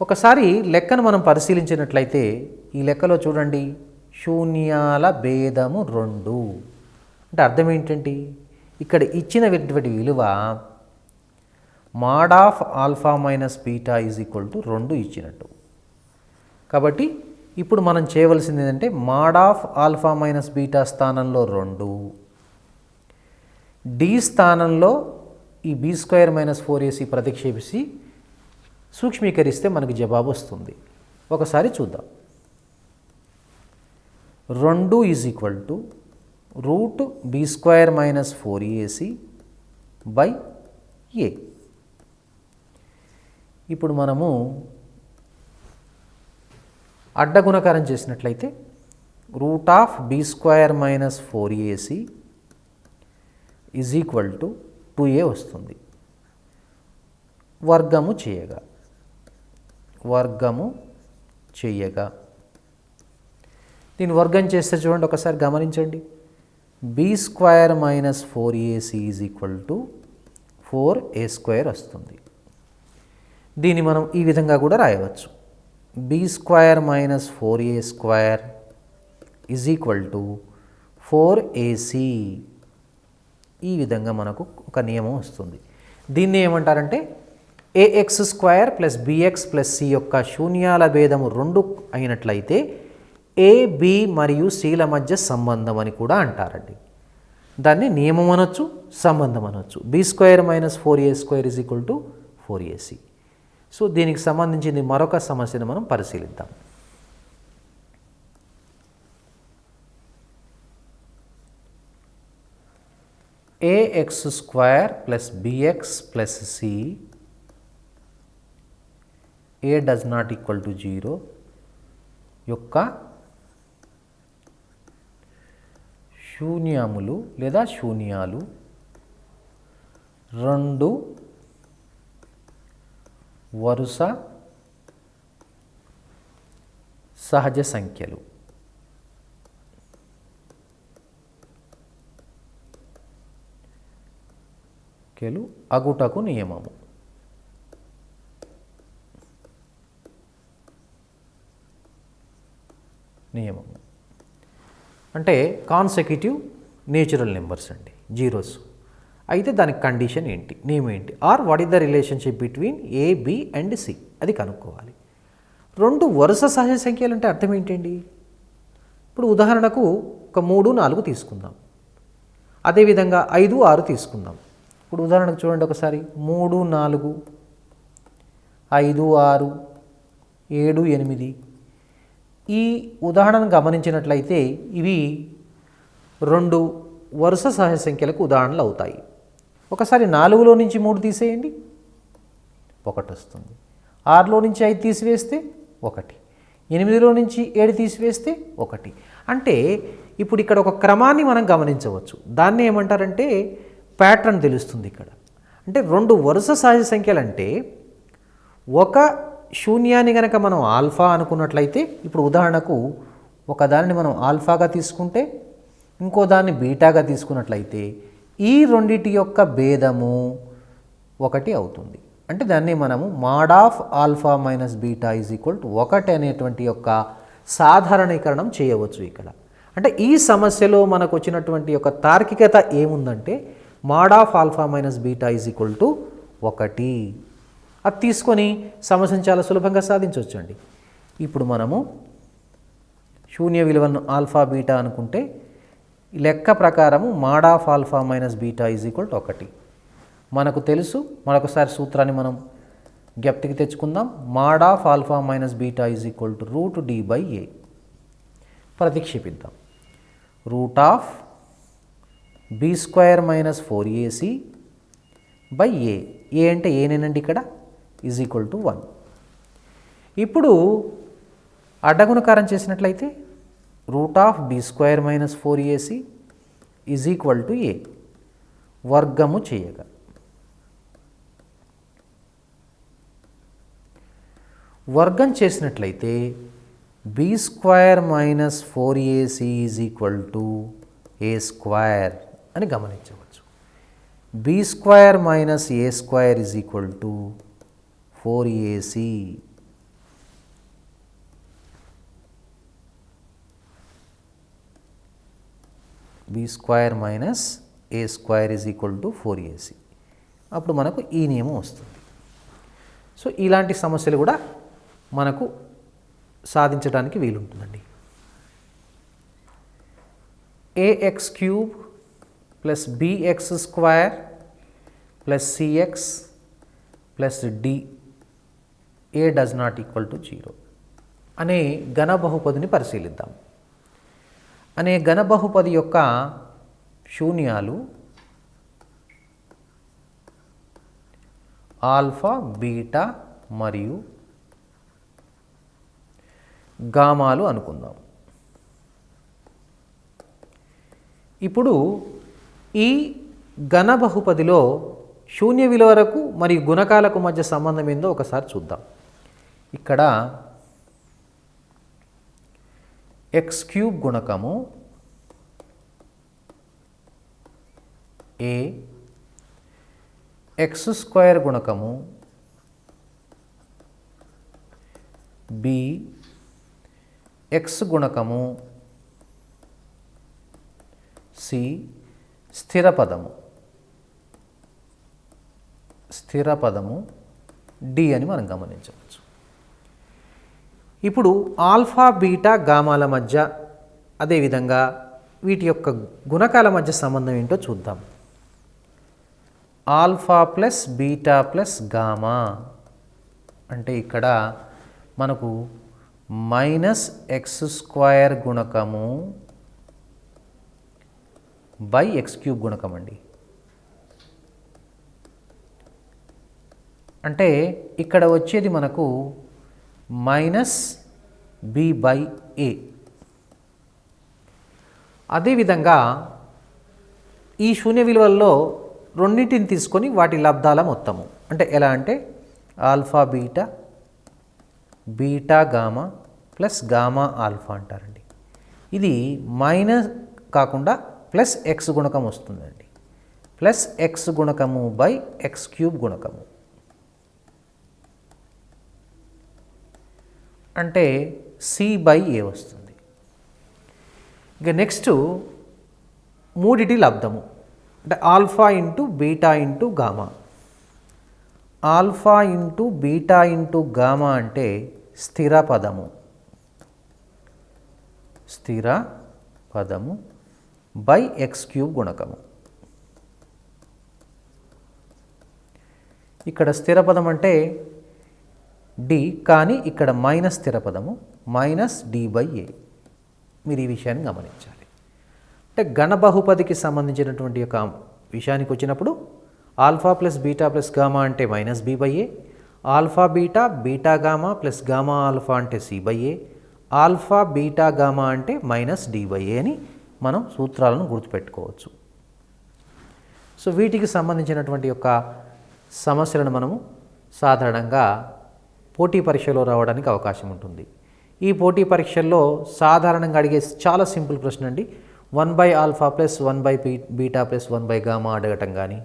ఒకసారి లెక్కను మనం పరిశీలించినట్లయితే ఈ లెక్కలో చూడండి, శూన్యాల భేదము 2 అంటే అర్థం ఏంటంటే ఇక్కడ ఇచ్చినటువంటి విలువ mod of alpha minus beta = 2 ఇచ్చినట్టు. కాబట్టి ఇప్పుడు మనం చేయవలసింది ఏంటంటే mod of alpha minus beta స్థానంలో 2, d స్థానంలో ఈ b² - 4ac ప్రతిక్షేపించి సూక్ష్మీకరిస్తే మనకు జవాబు వస్తుంది. ఒకసారి చూద్దాం. 2 = √b² - 4ac/a. ఇప్పుడు మనము అడ్డగుణకారం చేసినట్లయితే √b² - 4ac = 2a వస్తుంది. వర్గము చేయగా దీన్ని వర్గం చేస్తే చూడండి, ఒకసారి గమనించండి, b² - 4ac = 4a² వస్తుంది. దీన్ని మనం ఈ విధంగా కూడా రాయవచ్చు, b² - 4a² = 4ac. ఈ విధంగా మనకు ఒక నియమం వస్తుంది. దీన్ని ఏమంటారంటే ax² + bx + c యొక్క శూన్యాల భేదము 2 అయినట్లయితే a, b మరియు cల మధ్య సంబంధం అని కూడా అంటారండి. దాన్ని నియమం అనొచ్చు, సంబంధం అనొచ్చు. b² - 4a² = 4ac. సో దీనికి సంబంధించింది మరొక సమస్యను మనం పరిశీలిద్దాం. ax² + bx + c a does not equal to 0 యొక్క శూన్యములు లేదా శూన్యాలు 2 వరుస సహజ సంఖ్యలు అగుటకు నియమము. అంటే కాన్సెక్యూటివ్ నేచురల్ నెంబర్స్ అండి, జీరోస్. అయితే దానికి కండిషన్ ఏంటి, నేమ్ ఏంటి, or what is the relationship between a, b and c, అది కనుక్కోవాలి. 2 వరుస సహజ సంఖ్యలు అంటే అర్థం ఏంటండి? ఇప్పుడు ఉదాహరణకు ఒక 3, 4 తీసుకుందాం. అదేవిధంగా 5, 6 తీసుకుందాం. ఇప్పుడు ఉదాహరణకు చూడండి ఒకసారి 3, 4, 5, 6, 7, 8 ఈ ఉదాహరణను గమనించినట్లయితే ఇవి 2 వరుస సహజ సంఖ్యలకు ఉదాహరణలు అవుతాయి. ఒకసారి 4లో నుంచి 3 తీసేయండి, 1 వస్తుంది. 6లో నుంచి 5 తీసివేస్తే 1, 8లో నుంచి 7 తీసివేస్తే 1. అంటే ఇప్పుడు ఇక్కడ ఒక క్రమాన్ని మనం గమనించవచ్చు. దాన్ని ఏమంటారంటే ప్యాటర్న్ తెలుస్తుంది ఇక్కడ. అంటే 2 వరుస సహజ సంఖ్యలు అంటే ఒక శూన్యాన్ని గనక మనం ఆల్ఫా అనుకున్నట్లయితే, ఇప్పుడు ఉదాహరణకు ఒకదానిని మనం ఆల్ఫాగా తీసుకుంటే ఇంకో దాన్ని బీటాగా తీసుకున్నట్లయితే ఈ రెండిటి యొక్క భేదము 1 అవుతుంది. అంటే దాన్ని మనము mod of alpha minus beta is equal to 1 అనేటువంటి యొక్క సాధారణీకరణం చేయవచ్చు ఇక్కడ. అంటే ఈ సమస్యలో మనకు వచ్చినటువంటి యొక్క తార్కికత ఏముందంటే mod of alpha minus beta is equal to 1. అది తీసుకొని సమస్యను చాలా సులభంగా సాధించవచ్చు అండి. ఇప్పుడు మనము శూన్య విలువను ఆల్ఫా బీటా అనుకుంటే లెక్క ప్రకారము mod of alpha minus beta is equal to 1 మనకు తెలుసు. మరొకసారి సూత్రాన్ని మనం జ్ఞప్తికి తెచ్చుకుందాం. Mod of alpha minus beta is equal to √d/a. ప్రతిక్షేపిద్దాం. Root of b² minus 4ac by a అంటే ఏనేనండి ఇక్కడ ఈజ్ ఈక్వల్ టు 1. ఇప్పుడు అడ్డగుణకారం చేసినట్లయితే root of b² minus 4ac is equal to a. వర్గము చేయగా వర్గం చేసినట్లయితే b² minus 4ac is equal to a² అని గమనించవచ్చు. b² minus a² is equal to 4ac. b² minus a² is equal to 4ac. అప్పుడు మనకు ఈ నియమం వస్తుంది. సో ఇలాంటి సమస్యలు కూడా మనకు సాధించడానికి వీలుంటుందండి. ax³ plus bx² plus cx plus d a does not equal to 0 అనే ఘన బహుపదిని పరిశీలిద్దాం. అనే ఘన బహుపది యొక్క శూన్యాలు ఆల్ఫా, బీటా మరియు గామాలు అనుకుందాం. ఇప్పుడు ఈ ఘన బహుపదిలో శూన్య విలువలకు మరియు గుణకాలకు మధ్య సంబంధం ఏందో ఒకసారి చూద్దాం. ఇక్కడ x³ గుణకము a, x² గుణకము b, x గుణకము c స్థిర పదము d అని మనం గమనించవచ్చు. ఇప్పుడు ఆల్ఫా, బీటా, గామాల మధ్య అదేవిధంగా వీటి యొక్క గుణకాల మధ్య సంబంధం ఏంటో చూద్దాం. Alpha plus beta plus gamma అంటే ఇక్కడ మనకు మైనస్ x² గుణకము బై x³ గుణకం అండి. అంటే ఇక్కడ వచ్చేది మనకు మైనస్ b/a. అదేవిధంగా ఈ శూన్య విలువల్లో రెండింటిని తీసుకొని వాటి లబ్ధాల మొత్తము అంటే ఎలా అంటే alpha beta, beta gamma plus gamma alpha అంటారండి. ఇది మైనస్ కాకుండా ప్లస్ x గుణకం వస్తుందండి. ప్లస్ x గుణకము బై x³ గుణకము అంటే c/a వస్తుంది. ఇక నెక్స్ట్ మూడిటి లబ్ధము అంటే alpha into beta into gamma. Alpha into beta into gamma అంటే స్థిర పదము బై x³ గుణకము. ఇక్కడ స్థిర పదం అంటే డి, కానీ ఇక్కడ మైనస్ స్థిర పదము మైనస్ డి/a. మీరు ఈ విషయాన్ని గమనించాలి. అంటే గణ బహుపదికి సంబంధించినటువంటి యొక్క విషయానికి వచ్చినప్పుడు alpha plus beta plus gamma అంటే minus b/a, alpha beta beta gamma plus gamma alpha అంటే c/a, ఆల్ఫా బీటా గామా అంటే మైనస్ d/a అని మనం సూత్రాలను గుర్తుపెట్టుకోవచ్చు. సో వీటికి సంబంధించినటువంటి యొక్క సమస్యలను మనము సాధారణంగా పోటీ పరీక్షలో రావడానికి అవకాశం ఉంటుంది. ఈ పోటీ పరీక్షల్లో సాధారణంగా అడిగే చాలా సింపుల్ ప్రశ్న అండి, 1/α ప్లస్ 1/β ప్లస్ 1/γ అడగటం కానీ,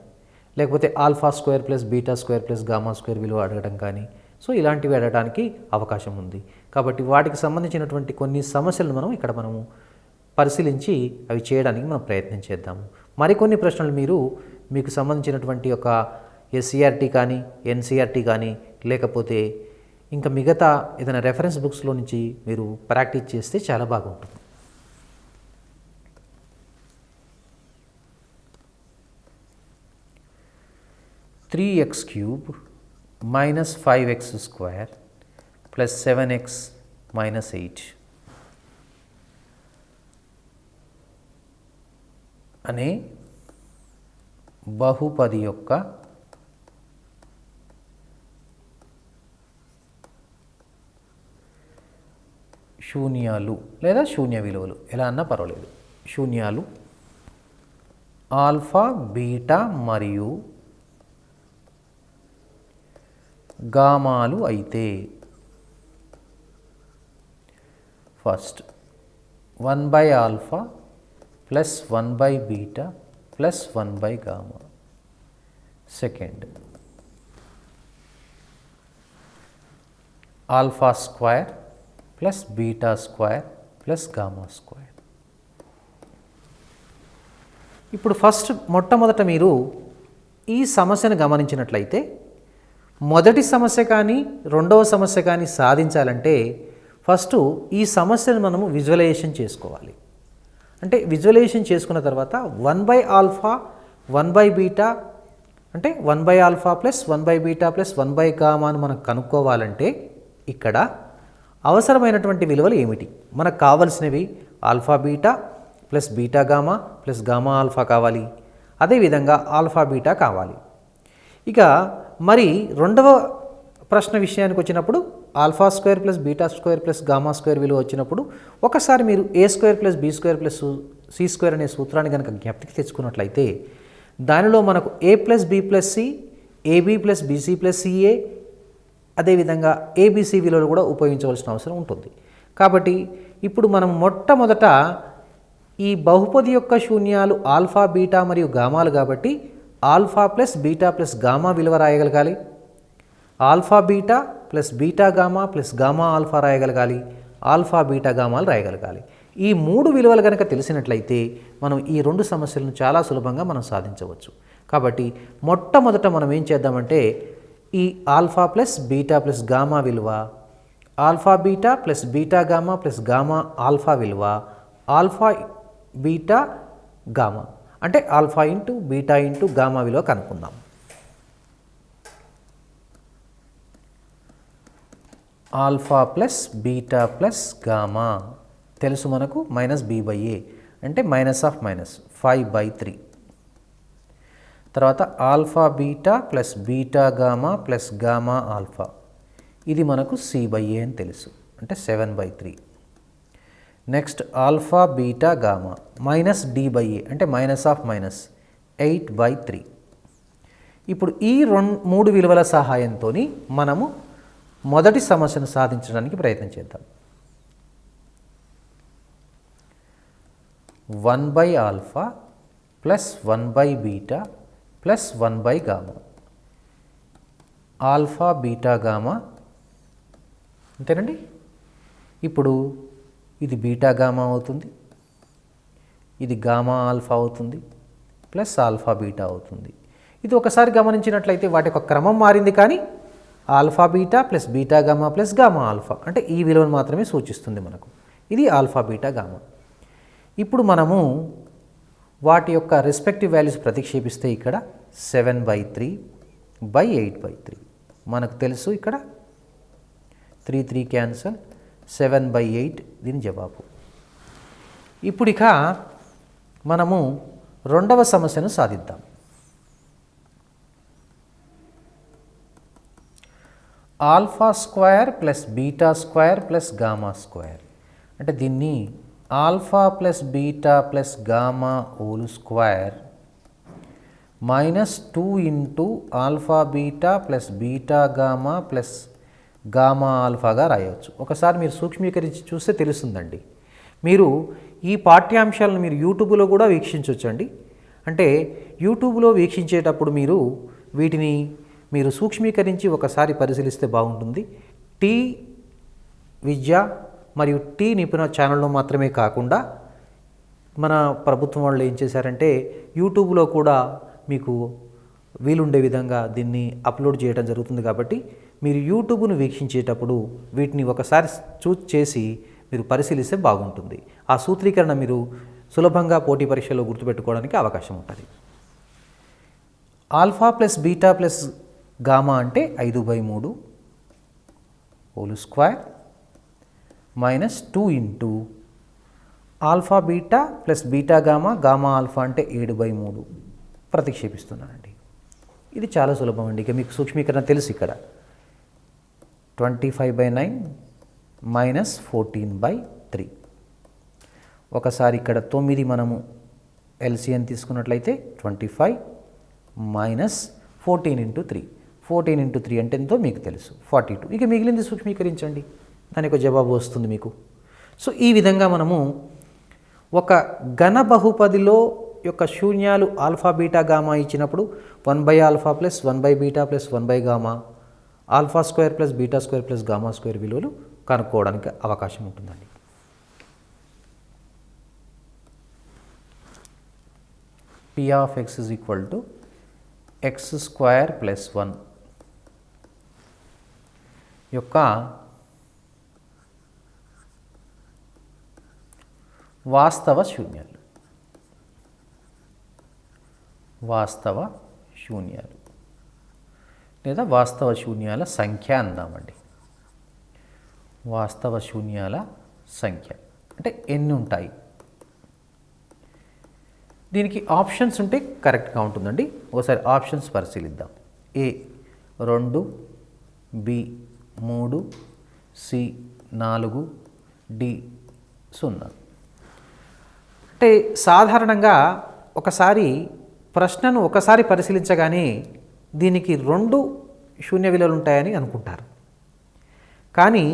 లేకపోతే alpha square plus beta square plus gamma square విలువ అడగటం కానీ, సో ఇలాంటివి అడగడానికి అవకాశం ఉంది. కాబట్టి వాటికి సంబంధించినటువంటి కొన్ని సమస్యలను మనము పరిశీలించి అవి చేయడానికి మనం ప్రయత్నం చేద్దాము. మరికొన్ని ప్రశ్నలు మీకు సంబంధించినటువంటి ఒక ఎస్సీఆర్టీ కానీ ఎన్సీఆర్టీ కానీ లేకపోతే ఇంకా మిగతా ఏదైనా రెఫరెన్స్ బుక్స్లో నుంచి మీరు ప్రాక్టీస్ చేస్తే చాలా బాగుంటుంది. (3x³ minus 5x² plus 7x minus 8 అనే బహుపది యొక్క శూన్యాలు లేదా శూన్య విలువలు ఎలా అన్నా పర్వాలేదు, శూన్యాలు ఆల్ఫా బీటా మరియు గామాలు అయితే first 1/α plus 1/β plus 1/γ, second alpha square plus beta square plus gamma square. ఇప్పుడు మొట్టమొదట మీరు ఈ సమస్యను గమనించినట్లయితే మొదటి సమస్య కానీ రెండవ సమస్య కానీ సాధించాలంటే ఫస్ట్ ఈ సమస్యను మనము విజువలైజేషన్ చేసుకోవాలి. అంటే విజువలైజేషన్ చేసుకున్న తర్వాత 1/α 1/β అంటే 1/α ప్లస్ 1/β ప్లస్ 1/γ అని మనం కనుక్కోవాలంటే ఇక్కడ అవసరమైనటువంటి విలువలు ఏమిటి? మనకు కావలసినవి alpha beta plus beta gamma plus gamma alpha కావాలి, అదేవిధంగా ఆల్ఫా బీటా కావాలి. ఇక మరి రెండవ ప్రశ్న విషయానికి వచ్చినప్పుడు alpha square plus beta square plus gamma square విలువ వచ్చినప్పుడు ఒకసారి మీరు a² plus b² plus c² అనే సూత్రాన్ని కనుక జ్ఞప్తికి తెచ్చుకున్నట్లయితే దానిలో మనకు a plus b plus c, ab plus bc plus ca, అదేవిధంగా abc విలువలు కూడా ఉపయోగించవలసిన అవసరం ఉంటుంది. కాబట్టి ఇప్పుడు మనం మొట్టమొదట ఈ బహుపది యొక్క శూన్యాలు ఆల్ఫా బీటా మరియు గామాలు కాబట్టి alpha plus beta plus gamma విలువ రాయగలగాలి, alpha beta plus beta gamma plus gamma alpha రాయగలగాలి, ఆల్ఫా బీటా గామాలు రాయగలగాలి. ఈ మూడు విలువలు కనుక తెలిసినట్లయితే మనం ఈ రెండు సమస్యలను చాలా సులభంగా మనం సాధించవచ్చు. కాబట్టి మొట్టమొదట మనం ఏం చేద్దామంటే ఈ alpha plus beta plus gamma విలువ, alpha beta plus beta gamma plus gamma alpha విలువ, ఆల్ఫా బీటా గామా అంటే alpha into beta into gamma విలువ కనుక్కుందాం. Alpha plus beta plus gamma తెలుసు మనకు మైనస్ b/a అంటే మైనస్ ఆఫ్ మైనస్ 5/3. తర్వాత alpha beta plus beta gamma plus gamma alpha ఇది మనకు c/a అని తెలుసు అంటే 7/3. Next alpha beta gamma minus d/a అంటే మైనస్ ఆఫ్ మైనస్ 8/3. ఇప్పుడు ఈ మూడు విలువల సహాయంతో మనము మొదటి సమస్యను సాధించడానికి ప్రయత్నం చేద్దాం. 1/α plus 1/β plus 1/γ alpha beta gamma అంతేనండి. ఇప్పుడు ఇది బీటా గామా అవుతుంది, ఇది గామా ఆల్ఫా అవుతుంది ప్లస్ ఆల్ఫా బీటా అవుతుంది. ఇది ఒకసారి గమనించినట్లయితే వాటి యొక్క క్రమం మారింది, కానీ alpha beta plus beta gamma plus gamma alpha అంటే ఈ విలువను మాత్రమే సూచిస్తుంది మనకు. ఇది ఆల్ఫా బీటా గామా. ఇప్పుడు మనము వాటి యొక్క రెస్పెక్టివ్ వాల్యూస్ ప్రతిక్షేపిస్తే ఇక్కడ 7/3 బై 8/3 మనకు తెలుసు ఇక్కడ 3 క్యాన్సల్ 7/8 దీని జవాబు. ఇప్పుడు ఇక మనము రెండవ సమస్యను సాధిద్దాం. Alpha square plus beta square plus gamma square అంటే దీన్ని alpha plus beta plus gamma whole square -2 into alpha beta plus beta gamma plus gamma ఆల్ఫాగా రాయవచ్చు. ఒకసారి మీరు సూక్ష్మీకరించి చూస్తే తెలుస్తుందండి. మీరు ఈ పాఠ్యాంశాలను మీరు యూట్యూబ్లో కూడా వీక్షించవచ్చండి. అంటే యూట్యూబ్లో వీక్షించేటప్పుడు మీరు వీటిని మీరు సూక్ష్మీకరించి ఒకసారి పరిశీలిస్తే బాగుంటుంది. టీ విద్య మరియు టీ నిపుణ ఛానల్లో మాత్రమే కాకుండా మన ప్రభుత్వం వాళ్ళు ఏం చేశారంటే యూట్యూబ్లో కూడా మీకు వీలుండే విధంగా దీన్ని అప్లోడ్ చేయడం జరుగుతుంది. కాబట్టి మీరు యూట్యూబ్ను వీక్షించేటప్పుడు వీటిని ఒకసారి చేసి మీరు పరిశీలిస్తే బాగుంటుంది. ఆ సూత్రీకరణ మీరు సులభంగా పోటీ పరీక్షలో గుర్తుపెట్టుకోవడానికి అవకాశం ఉంటుంది. Alpha plus beta plus gamma అంటే 5/3 whole square -2 into alpha beta plus beta gamma gamma alpha అంటే 7/3 ప్రతిక్షేపిస్తున్నానండి. ఇది చాలా సులభం అండి. ఇక మీకు సూక్ష్మీకరణ తెలుసు. ఇక్కడ 25/9 -14/3. ఒకసారి ఇక్కడ 9 మనము ఎల్సిఎన్ తీసుకున్నట్లయితే 25 -14 ఇంటూ 3. 14 ఇంటూ 3 అంటే ఎంతో మీకు తెలుసు 42. ఇక మిగిలింది సూక్ష్మీకరించండి, దానికి ఒక జవాబు వస్తుంది మీకు. సో ఈ విధంగా మనము ఒక ఘన బహుపదిలో యొక్క శూన్యాలు ఆల్ఫా బీటా గామా ఇచ్చినప్పుడు 1/α plus 1/β plus 1/γ alpha square plus beta square plus gamma square విలువలు కనుక్కోవడానికి అవకాశం ఉంటుందండి. P of x is equal to x square plus 1 యొక్క వాస్తవ శూన్యాలు లేదా వాస్తవ శూన్యాల సంఖ్య అందామండి. వాస్తవ శూన్యాల సంఖ్య అంటే ఎన్ని ఉంటాయి? దీనికి ఆప్షన్స్ ఉంటే కరెక్ట్గా ఉంటుందండి. ఒకసారి ఆప్షన్స్ పరిశీలిద్దాం. A 2, B 3, C 4, D 0. అంటే సాధారణంగా ఒకసారి ప్రశ్నను ఒకసారి పరిశీలించగానే దీనికి 2 శూన్య విలువలు ఉంటాయని అనుకుంటారు. కానీ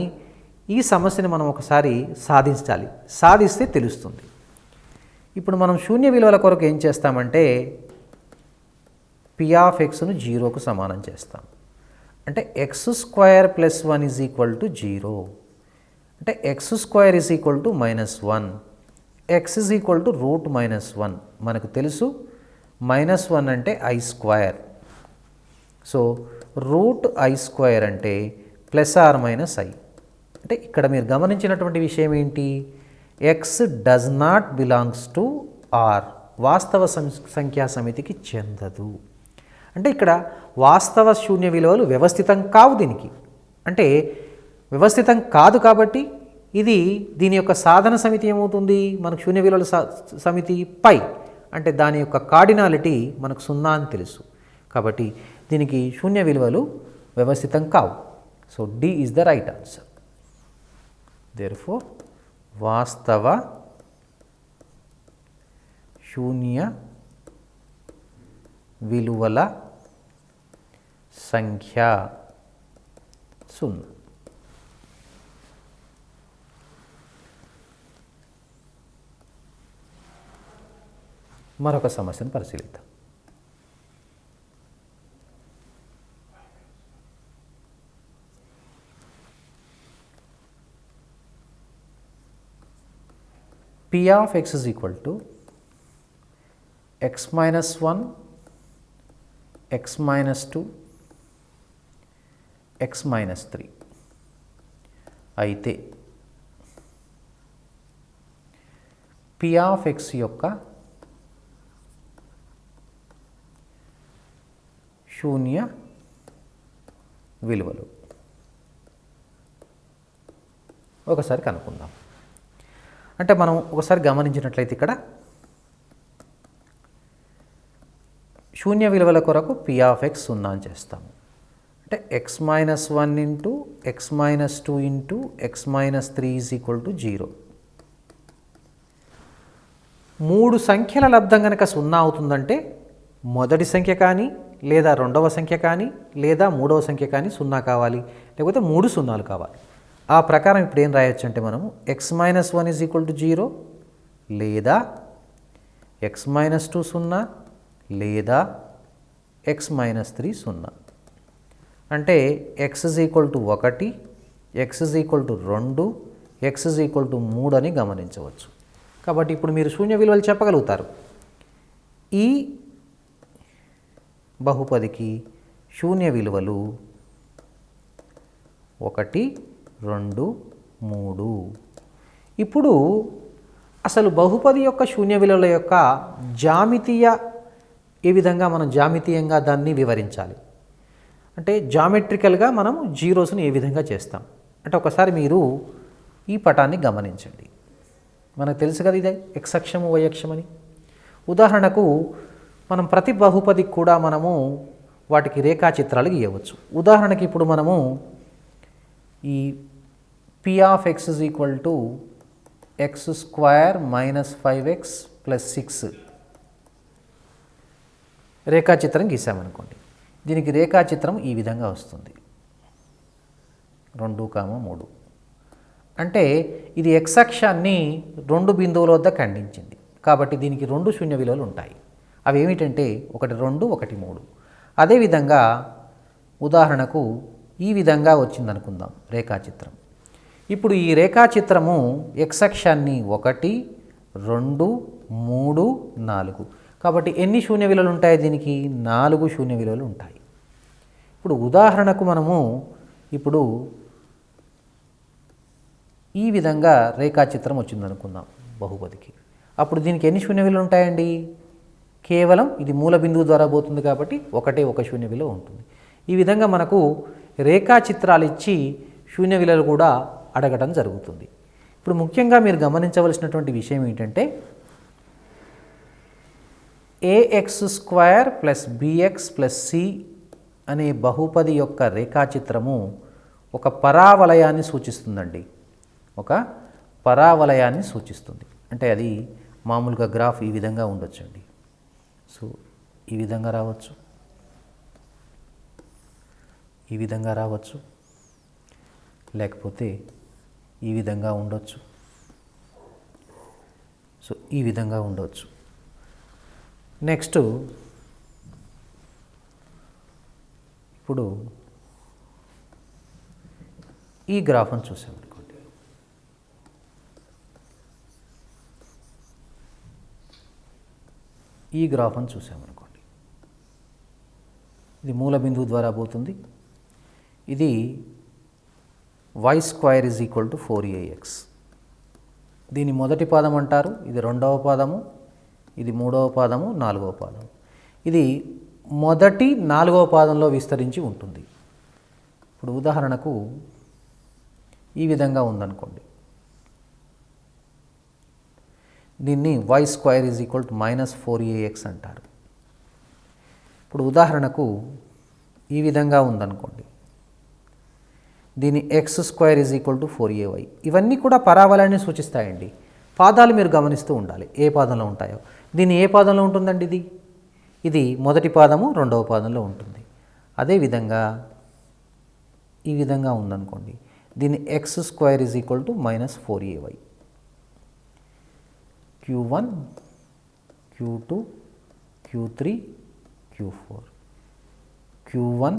ఈ సమస్యను మనం ఒకసారి సాధించాలి. సాధిస్తే తెలుస్తుంది. ఇప్పుడు మనం శూన్య విలువల కొరకు ఏం చేస్తామంటే P of xను 0కు సమానం చేస్తాం. అంటే x² + 1 = 0. అంటే x² = -1. x √-1 మనకు తెలుసు. -1 అంటే i². సో √i² అంటే +or-i. అంటే ఇక్కడ మీరు గమనించినటువంటి విషయం ఏంటి? x does not belongs to R, వాస్తవ సంఖ్యా సమితికి చెందదు. అంటే ఇక్కడ వాస్తవ శూన్య విలువలు వ్యవస్థితం కావు. దీనికి అంటే వ్యవస్థితం కాదు కాబట్టి ఇది దీని యొక్క సాధన సమితి ఏమవుతుంది? మనకు శూన్య విలువల సమితి π, అంటే దాని యొక్క కార్డినాలిటీ మనకు 0 అని తెలుసు. కాబట్టి దీనికి శూన్య విలువలు వ్యవస్థితం కావు. So D is the right answer. Therefore వాస్తవ శూన్య విలువల సంఖ్య 0. మరొక సమస్యను పరిశీలిద్దాం. P of x is equal to x minus 1, x minus 2, x minus 3 అయితే P of x యొక్క శూన్య విలువలు ఒకసారి కనుక్కుందాం. అంటే మనం ఒకసారి గమనించినట్లయితే ఇక్కడ శూన్య విలువల కొరకు p ఆఫ్ ఎక్స్ 0 అని చేస్తాము. అంటే x-1 into x-2 into x-3 is equal to 0. 3 సంఖ్యల లబ్ధం కనుక 0 అవుతుందంటే మొదటి సంఖ్య కానీ లేదా రెండవ సంఖ్య కానీ లేదా మూడవ సంఖ్య కానీ 0 కావాలి, లేకపోతే 3 సున్నాలు కావాలి. ఆ ప్రకారం ఇప్పుడు ఏం రాయొచ్చు అంటే మనము x-1 ఈజ్ ఈక్వల్ టు 0 లేదా x-2 0 లేదా x-3 0. అంటే x is equal to 1, x is equal to 2, x is equal to 3 అని గమనించవచ్చు. కాబట్టి ఇప్పుడు మీరు శూన్య విలువలు చెప్పగలుగుతారు. ఈ బహుపదికి శూన్య విలువలు 1, 2, 3. ఇప్పుడు అసలు బహుపది యొక్క శూన్య విలువల యొక్క జామితీయ ఏ విధంగా మనం జామితీయంగా దాన్ని వివరించాలి అంటే జామెట్రికల్గా మనం జీరోస్ని ఏ విధంగా చేస్తాం అంటే ఒకసారి మీరు ఈ పటాన్ని గమనించండి. మనకు తెలుసు కదా ఇదే x అక్షము y అక్షం అని. ఉదాహరణకు మనం ప్రతి బహుపదికి కూడా మనము వాటికి రేఖాచిత్రాలు గీయవచ్చు. ఉదాహరణకి ఇప్పుడు మనము ఈ p of x is equal to x² minus 5x plus 6 రేఖాచిత్రం గీసామనుకోండి. దీనికి రేఖాచిత్రం ఈ విధంగా వస్తుంది 2, 3. అంటే ఇది x అక్షాన్ని 2 బిందువుల వద్ద ఖండించింది కాబట్టి దీనికి 2 శూన్య విలువలు ఉంటాయి. అవి ఏమిటంటే 1, 2, 1, 3. అదేవిధంగా ఉదాహరణకు ఈ విధంగా వచ్చిందనుకుందాం రేఖాచిత్రం. ఇప్పుడు ఈ రేఖాచిత్రము x అక్షాన్ని 1, 2, 3, 4 కాబట్టి ఎన్ని శూన్య విలువలు ఉంటాయి దీనికి 4 శూన్య విలువలు ఉంటాయి. ఇప్పుడు ఉదాహరణకు మనము ఇప్పుడు ఈ విధంగా రేఖాచిత్రం వచ్చిందనుకుందాం బహుపదికి. అప్పుడు దీనికి ఎన్ని శూన్య విలువలు ఉంటాయండి? కేవలం ఇది మూల బిందువు ద్వారా పోతుంది కాబట్టి ఒక శూన్య విలువ ఉంటుంది. ఈ విధంగా మనకు రేఖాచిత్రాలు ఇచ్చి శూన్య విలువలు కూడా అడగటం జరుగుతుంది. ఇప్పుడు ముఖ్యంగా మీరు గమనించవలసినటువంటి విషయం ఏంటంటే ax² plus bx plus c అనే బహుపది యొక్క రేఖాచిత్రము ఒక పరావలయాన్ని సూచిస్తుందండి. ఒక పరావలయాన్ని సూచిస్తుంది. అంటే అది మామూలుగా గ్రాఫ్ ఈ విధంగా ఉండొచ్చండి. సో ఈ విధంగా రావచ్చు, ఈ విధంగా రావచ్చు, లేకపోతే ఈ విధంగా ఉండొచ్చు. సో ఈ విధంగా ఉండవచ్చు. నెక్స్ట్ ఇప్పుడు ఈ గ్రాఫ్ను చూసామనుకోండి. ఈ గ్రాఫ్ను చూసామనుకోండి. ఇది మూల బిందువు ద్వారా పోతుంది. ఇది y² is equal to 4ax. దీని మొదటి పాదం అంటారు, ఇది రెండవ పాదము, ఇది మూడవ పాదము, నాలుగవ పాదం. ఇది మొదటి 4వ పాదంలో విస్తరించి ఉంటుంది. ఇప్పుడు ఉదాహరణకు ఈ విధంగా ఉందనుకోండి. దీన్ని y² is equal to minus 4ax అంటారు. ఇప్పుడు ఉదాహరణకు ఈ విధంగా ఉందనుకోండి. దీన్ని x² is equal to 4ay. ఇవన్నీ కూడా పరావలయాన్ని సూచిస్తాయండి. పాదాలు మీరు గమనిస్తూ ఉండాలి ఏ పాదంలో ఉంటాయో. దీన్ని ఏ పాదంలో ఉంటుందండి? ఇది మొదటి పాదము రెండవ పాదంలో ఉంటుంది. అదేవిధంగా ఈ విధంగా ఉందనుకోండి. దీన్ని x² is equal to minus 4ay. q1, q2, q3, q4, q1,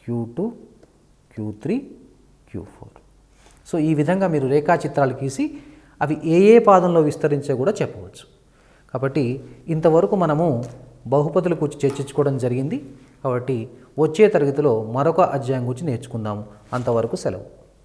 q2, q3, q4. So ఈ విధంగా మీరు రేఖాచిత్రాలు గీసి అవి ఏ పాదంలో విస్తరించో కూడా చెప్పవచ్చు. కాబట్టి ఇంతవరకు మనము బహుపదుల గురించి చర్చించుకోవడం జరిగింది. కాబట్టి వచ్చే తరగతిలో మరొక అధ్యాయం గురించి నేర్చుకుందాము. అంతవరకు సెలవు.